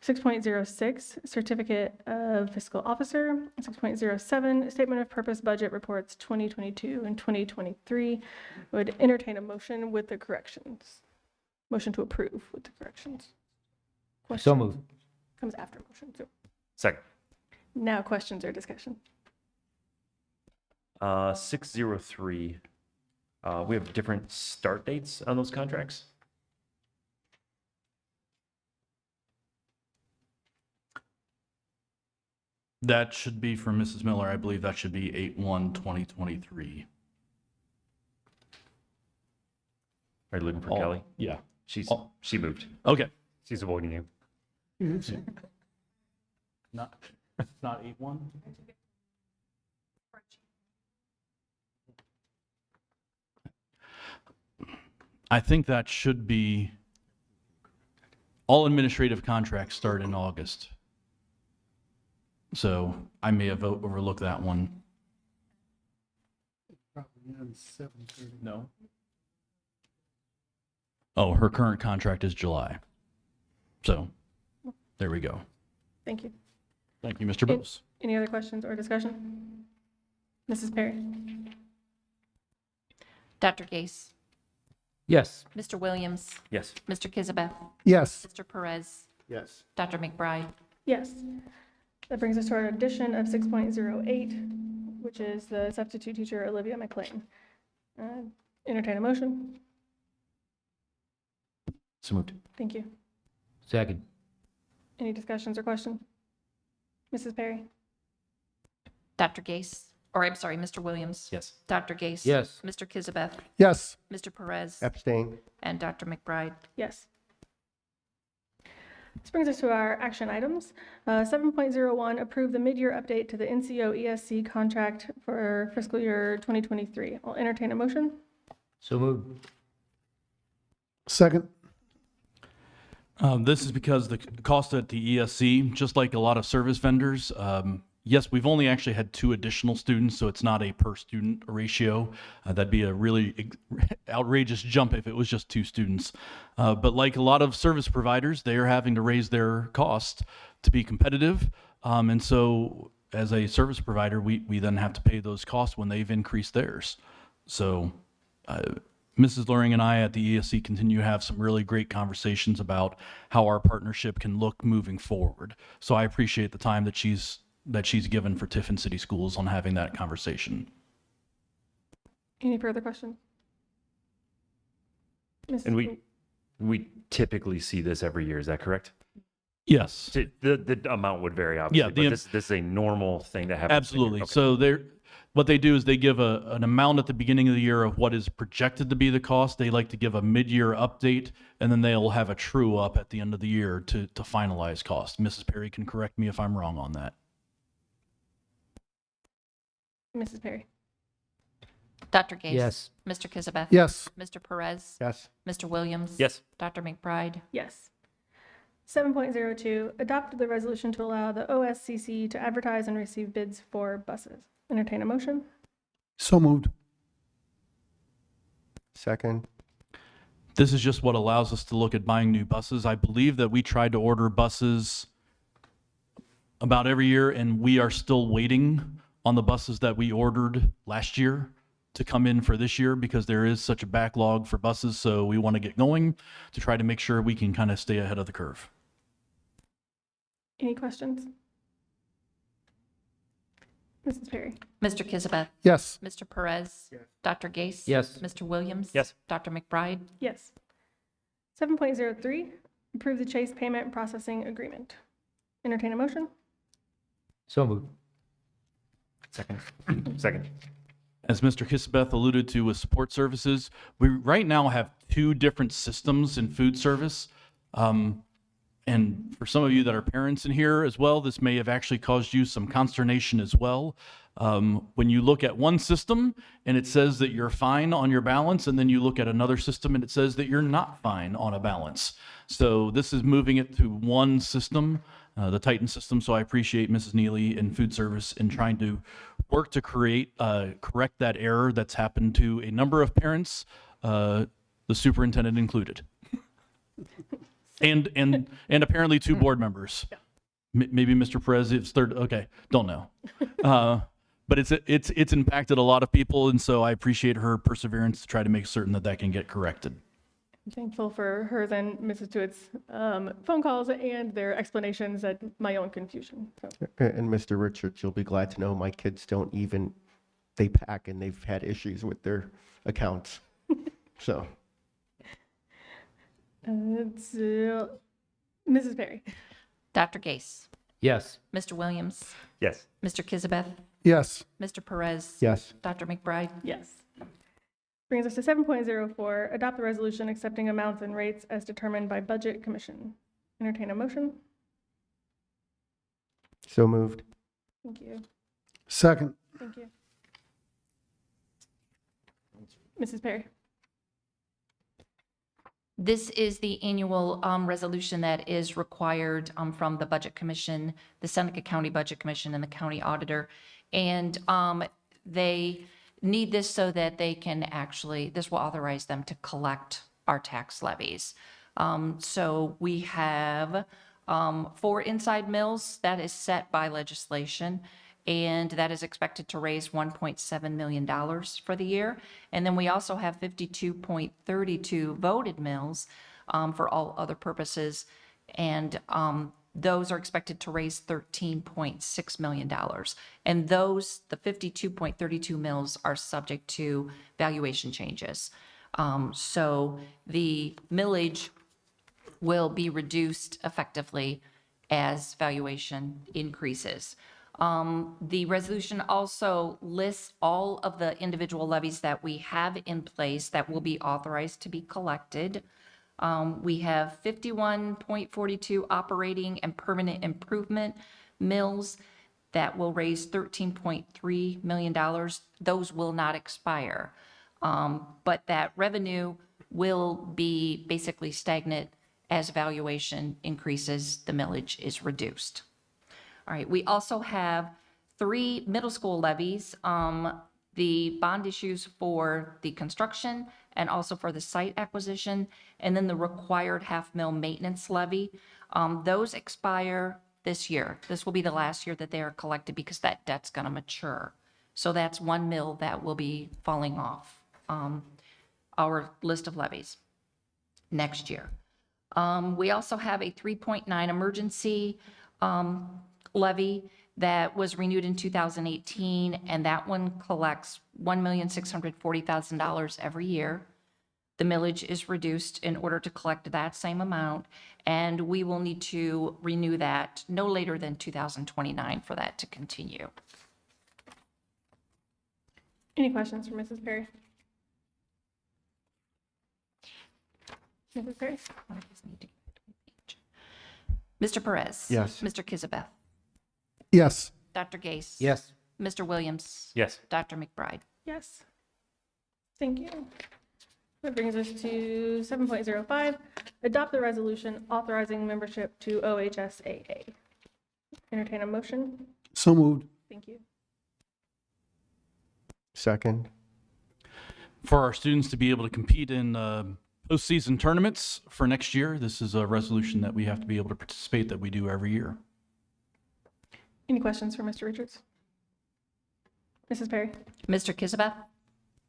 6.06, Certificate of Fiscal Officer. 6.07, Statement of Purpose Budget Reports 2022 and 2023. Would entertain a motion with the corrections. Motion to approve with the corrections. So Questions? moved. Comes after motion. So Second. now questions or discussion. 603. We have different start dates on those contracts. That should be for Mrs. Miller. I believe that should be 8/1/2023. Are you looking for Kelly? Yeah. She moved. Okay. She's avoiding you. Not 8/1? I think that should be, all administrative contracts start in August. So I may have overlooked that one. No. Oh, her current contract is July. So there we go. Thank you. Thank you, Mr. Bose. Any other questions or discussion? Mrs. Perry? Dr. Gase, Yes. Mr. Williams, Yes. Mr. Kizabeth, Yes. Mr. Perez, Yes. Dr. McBride. Yes. That brings us to our addition of 6.08, which is the substitute teacher Olivia McLean. Entertain a motion. So moved. Thank you. Second. Any discussions or questions? Mrs. Perry? Dr. Gase, or I'm sorry, Mr. Williams. Yes. Dr. Gase. Yes. Mr. Kizabeth, Yes. Mr. Perez, Abstain. and Dr. McBride. Yes. This brings us to our action items. 7.01, approve the mid-year update to the NCO ESC contract for fiscal year 2023. I'll entertain a motion. So moved. Second. This is because the cost at the ESC, just like a lot of service vendors, yes, we've only actually had 2 additional students, so it's not a per student ratio. That'd be a really outrageous jump if it was just 2 students. But like a lot of service providers, they are having to raise their cost to be competitive. And so as a service provider, we then have to pay those costs when they've increased theirs. So Mrs. Luring and I at the ESC continue to have some really great conversations about how our partnership can look moving forward. So I appreciate the time that she's given for Tiffin City Schools on having that conversation. Any further questions? And we typically see this every year. Is that correct? Yes, The amount would vary, obviously, Yeah, but this is a normal thing that happens. absolutely. Okay. So what they do is they give an amount at the beginning of the year of what is projected to be the cost. They like to give a mid-year update, and then they'll have a true up at the end of the year to finalize cost. Mrs. Perry can correct me if I'm wrong on that. Mrs. Perry? Dr. Gase. Yes. Mr. Kizabeth. Yes. Mr. Perez. Yes. Mr. Williams. Yes. Dr. McBride. Yes. 7.02, adopt the resolution to allow the OSCC to advertise and receive bids for buses. Entertain a motion. So moved. Second. This is just what allows us to look at buying new buses. I believe that we tried to order buses about every year, and we are still waiting on the buses that we ordered last year to come in for this year because there is such a backlog for buses. So we want to get going to try to make sure we can kind of stay ahead of the curve. Any questions? Mrs. Perry? Mr. Kizabeth. Yes. Mr. Perez. Dr. Gase. Yes. Mr. Williams. Yes. Dr. McBride. Yes. 7.03, approve the Chase payment processing agreement. Entertain a motion. So moved. Second. Second. As Mr. Kisbeth alluded to with support services, we right now have 2 different systems in food service. And for some of you that are parents in here as well, this may have actually caused you some consternation as well. When you look at one system and it says that you're fine on your balance, and then you look at another system and it says that you're not fine on a balance. So this is moving it to one system, the Titan system. So I appreciate Mrs. Neely in food service in trying to work to correct that error that's happened to a number of parents, the superintendent included. And apparently 2 board members. Maybe Mr. Perez is third. Okay, don't know. But it's impacted a lot of people, and so I appreciate her perseverance to try to make certain that can get corrected. I'm thankful for hers and Mrs. Tewitt's phone calls and their explanations at my own confusion. So. And Mr. Richards, you'll be glad to know my kids don't even, they pack and they've had issues with their accounts. So. Mrs. Perry. Dr. Gase, Yes. Mr. Williams, Yes. Mr. Kizabeth, Yes. Mr. Perez. Yes. Dr. McBride. Yes. Brings us to 7.04, adopt the resolution accepting amounts and rates as determined by Budget Commission. Entertain a motion. So moved. Thank you. Second. Thank you. Mrs. Perry. This is the annual resolution that is required from the Budget Commission, the Seneca County Budget Commission, and the county auditor. And they need this so that they can actually, this will authorize them to collect our tax levies. So we have 4 inside mills that is set by legislation, and that is expected to raise $1.7 million for the year. And then we also have 52.32 voted mills for all other purposes, and those are expected to raise $13.6 million. And those, the 52.32 mills, are subject to valuation changes. So the millage will be reduced effectively as valuation increases. The resolution also lists all of the individual levies that we have in place that will be authorized to be collected. We have 51.42 operating and permanent improvement mills that will raise $13.3 million. Those will not expire. But that revenue will be basically stagnant as valuation increases, the millage is reduced. All right, we also have 3 middle school levies, the bond issues for the construction and also for the site acquisition, and then the required half-mill maintenance levy. Those expire this year. This will be the last year that they are collected because that debt's gonna mature. So that's 1 mill that will be falling off our list of levies next year. We also have a 3.9 emergency levy that was renewed in 2018, and that one collects $1,640,000 every year. The millage is reduced in order to collect that same amount, and we will need to renew that no later than 2029 for that to continue. Any questions for Mrs. Perry? Mrs. Perry? Mr. Perez. Yes. Mr. Kizabeth. Yes. Dr. Gase. Yes. Mr. Williams. Yes. Dr. McBride. Yes. Thank you. That brings us to 7.05, adopt the resolution authorizing membership to OHSAA. Entertain a motion. So moved. Thank you. Second. For our students to be able to compete in postseason tournaments for next year, this is a resolution that we have to be able to participate, that we do every year. Any questions for Mr. Richards? Mrs. Perry? Mr. Kizabeth.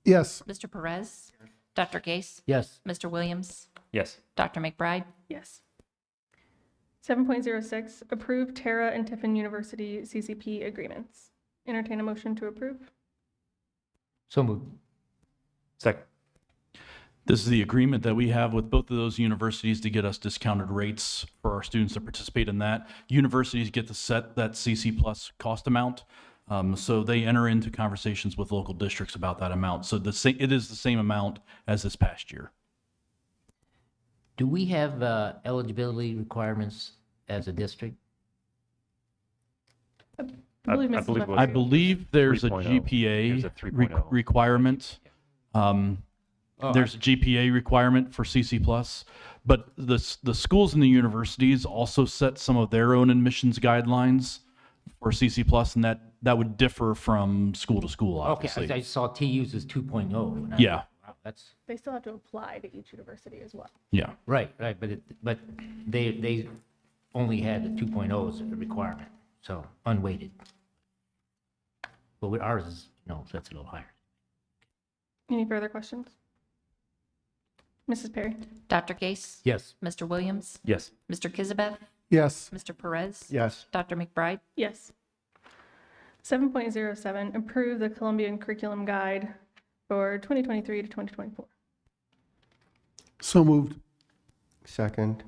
Yes. Mr. Perez. Dr. Gase. Yes. Mr. Williams. Yes. Dr. McBride. Yes. 7.06, approve Tara and Tiffin University CCP agreements. Entertain a motion to approve. So moved. Second. This is the agreement that we have with both of those universities to get us discounted rates for our students that participate in that. Universities get to set that CC plus cost amount. So they enter into conversations with local districts about that amount. So it is the same amount as this past year. Do we have eligibility requirements as a district? I believe I Mrs. believe it Buck- was- I believe there's a 3.0. There's GPA a 3.0. requirement. There's a GPA requirement for CC plus, but the schools and the universities also set some of their own admissions guidelines for CC plus, and that would differ from school to school, Okay, obviously. I saw T uses 2.0. Yeah. That's, They still have to apply to each university as well. Yeah. right, but they only had the 2.0 as a requirement, so unweighted. But with ours is, no, so that's a little higher. Any further questions? Mrs. Perry? Dr. Gase? Yes. Mr. Williams? Yes. Mr. Kizabeth? Yes. Mr. Perez? Yes. Dr. McBride? Yes. 7.07, approve the Columbian Curriculum Guide for 2023 to 2024. So moved. Second.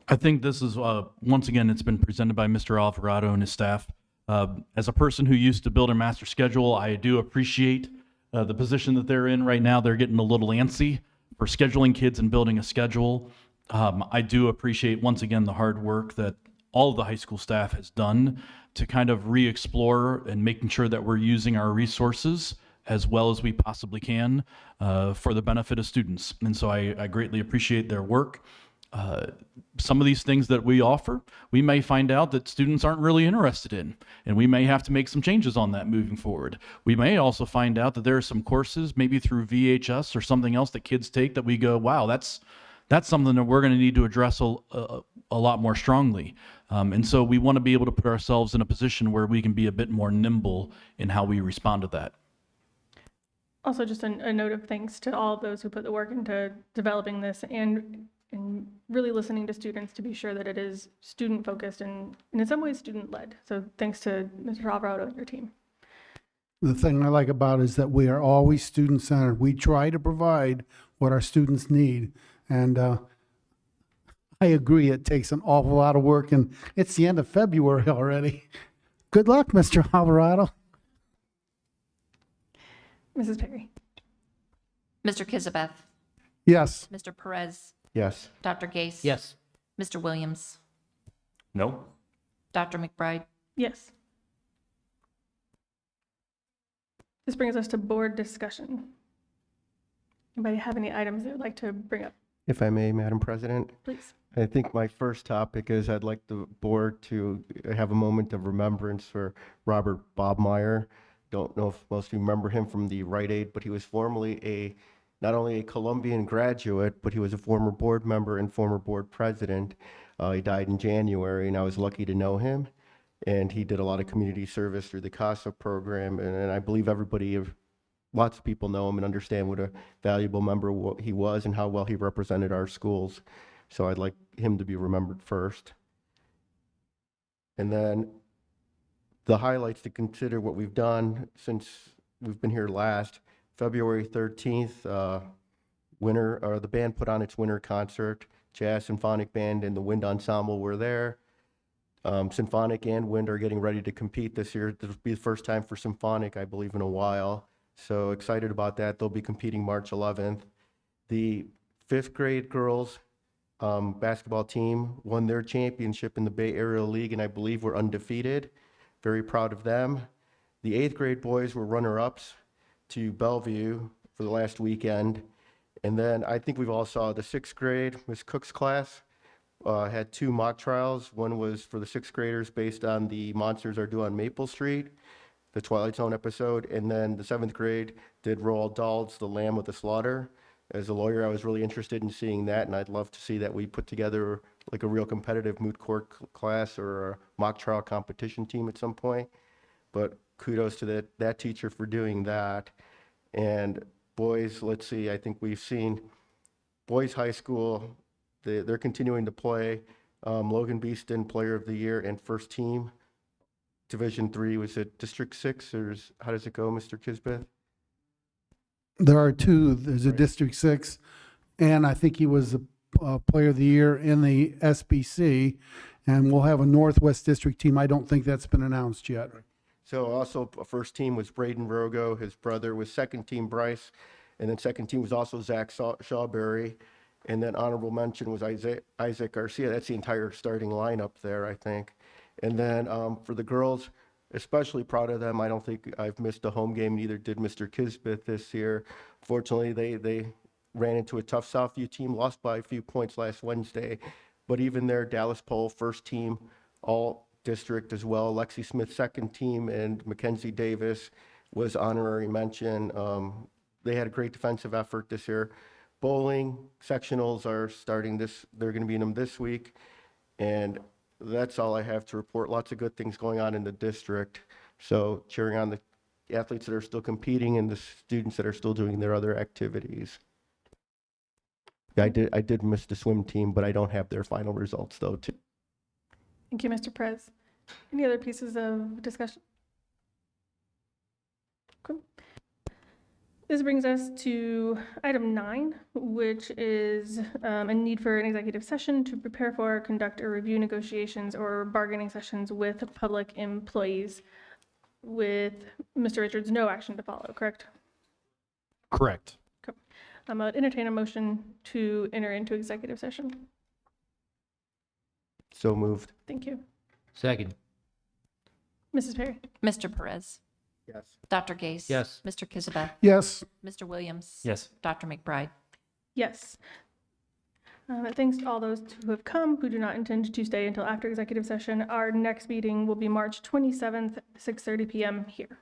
I think this is, once again, it's been presented by Mr. Alvarado and his staff. As a person who used to build a master schedule, I do appreciate the position that they're in right now. They're getting a little antsy for scheduling kids and building a schedule. I do appreciate, once again, the hard work that all of the high school staff has done to kind of re-explore and making sure that we're using our resources as well as we possibly can for the benefit of students. And so I greatly appreciate their work. Some of these things that we offer, we may find out that students aren't really interested in, and we may have to make some changes on that moving forward. We may also find out that there are some courses, maybe through VHS or something else that kids take that we go, wow, that's something that we're going to need to address a lot more strongly. And so we want to be able to put ourselves in a position where we can be a bit more nimble in how we respond to that. Also, just a note of thanks to all of those who put the work into developing this and really listening to students to be sure that it is student-focused and in some ways student-led. So thanks to Mr. Alvarado and your team. The thing I like about it is that we are always student-centered. We try to provide what our students need. And I agree, it takes an awful lot of work, and it's the end of February already. Good luck, Mr. Alvarado. Mrs. Perry? Mr. Kizabeth? Yes. Mr. Perez? Yes. Dr. Gase? Yes. Mr. Williams? No. Dr. McBride? Yes. This brings us to board discussion. Anybody have any items they would like to bring up? If I may, Madam President, Please. I think my first topic is I'd like the board to have a moment of remembrance for Robert Bobmeyer. Don't know if most of you remember him from the Rite Aid, but he was formerly not only a Columbian graduate, but he was a former board member and former board president. He died in January, and I was lucky to know him. And he did a lot of community service through the CASA program, and I believe lots of people know him and understand what a valuable member he was and how well he represented our schools. So I'd like him to be remembered first. And then the highlights to consider what we've done since we've been here last. February 13th, the band put on its winter concert. Jazz Symphonic Band and the Wind Ensemble were there. Symphonic and Wind are getting ready to compete this year. This will be the first time for Symphonic, I believe, in a while. So excited about that. They'll be competing March 11th. The 5th grade girls basketball team won their championship in the Bay Area League, and I believe we're undefeated. Very proud of them. The 8th grade boys were runner-ups to Bellevue for the last weekend. And then I think we've all saw the 6th grade, Miss Cook's class, had 2 mock trials. One was for the 6th graders based on the Monsters Are Due on Maple Street, the Twilight Zone episode. And then the 7th grade did Roald Dahl's The Lamb with the Slaughter. As a lawyer, I was really interested in seeing that, and I'd love to see that we put together like a real competitive moot court class or a mock trial competition team at some point. But kudos to that teacher for doing that. And boys, let's see, I think we've seen boys high school, they're continuing to play. Logan Beeston, Player of the Year and First Team. Division III, was it District 6, or how does it go, Mr. Kisbeth? There are 2. There's a District 6, and I think he was a Player of the Year in the SBC, and we'll have a Northwest District team. I don't think that's been announced yet. So also First Team was Braden Rogo, his brother was Second Team Bryce, and then Second Team was also Zach Shawberry, and then honorable mention was Isaac Garcia. That's the entire starting lineup there, I think. And then for the girls, especially proud of them. I don't think I've missed a home game, neither did Mr. Kisbeth this year. Fortunately, they ran into a tough Southview team, lost by a few points last Wednesday. But even there, Dallas Pole, First Team, all district as well. Lexi Smith, Second Team, and Mackenzie Davis was honorary mention. They had a great defensive effort this year. Bowling sectionals are starting they're going to be in them this week. And that's all I have to report. Lots of good things going on in the district. So cheering on the athletes that are still competing and the students that are still doing their other activities. I did miss the swim team, but I don't have their final results though, too. Thank you, Mr. Perez. Any other pieces of discussion? Cool. This brings us to item 9, which is a need for an executive session to prepare for, conduct, or review negotiations or bargaining sessions with public employees. With Mr. Richards, no action to follow, correct? Correct. Okay. I'm going to entertain a motion to enter into executive session. So moved. Thank you. Second. Mrs. Perry? Mr. Perez, Yes. Dr. Gase. Yes. Mr. Kizabeth, Yes. Mr. Williams. Yes. Dr. McBride. Yes. Thanks to all those who have come, who do not intend to stay until after executive session. Our next meeting will be March 27th, 6:30 p.m. here.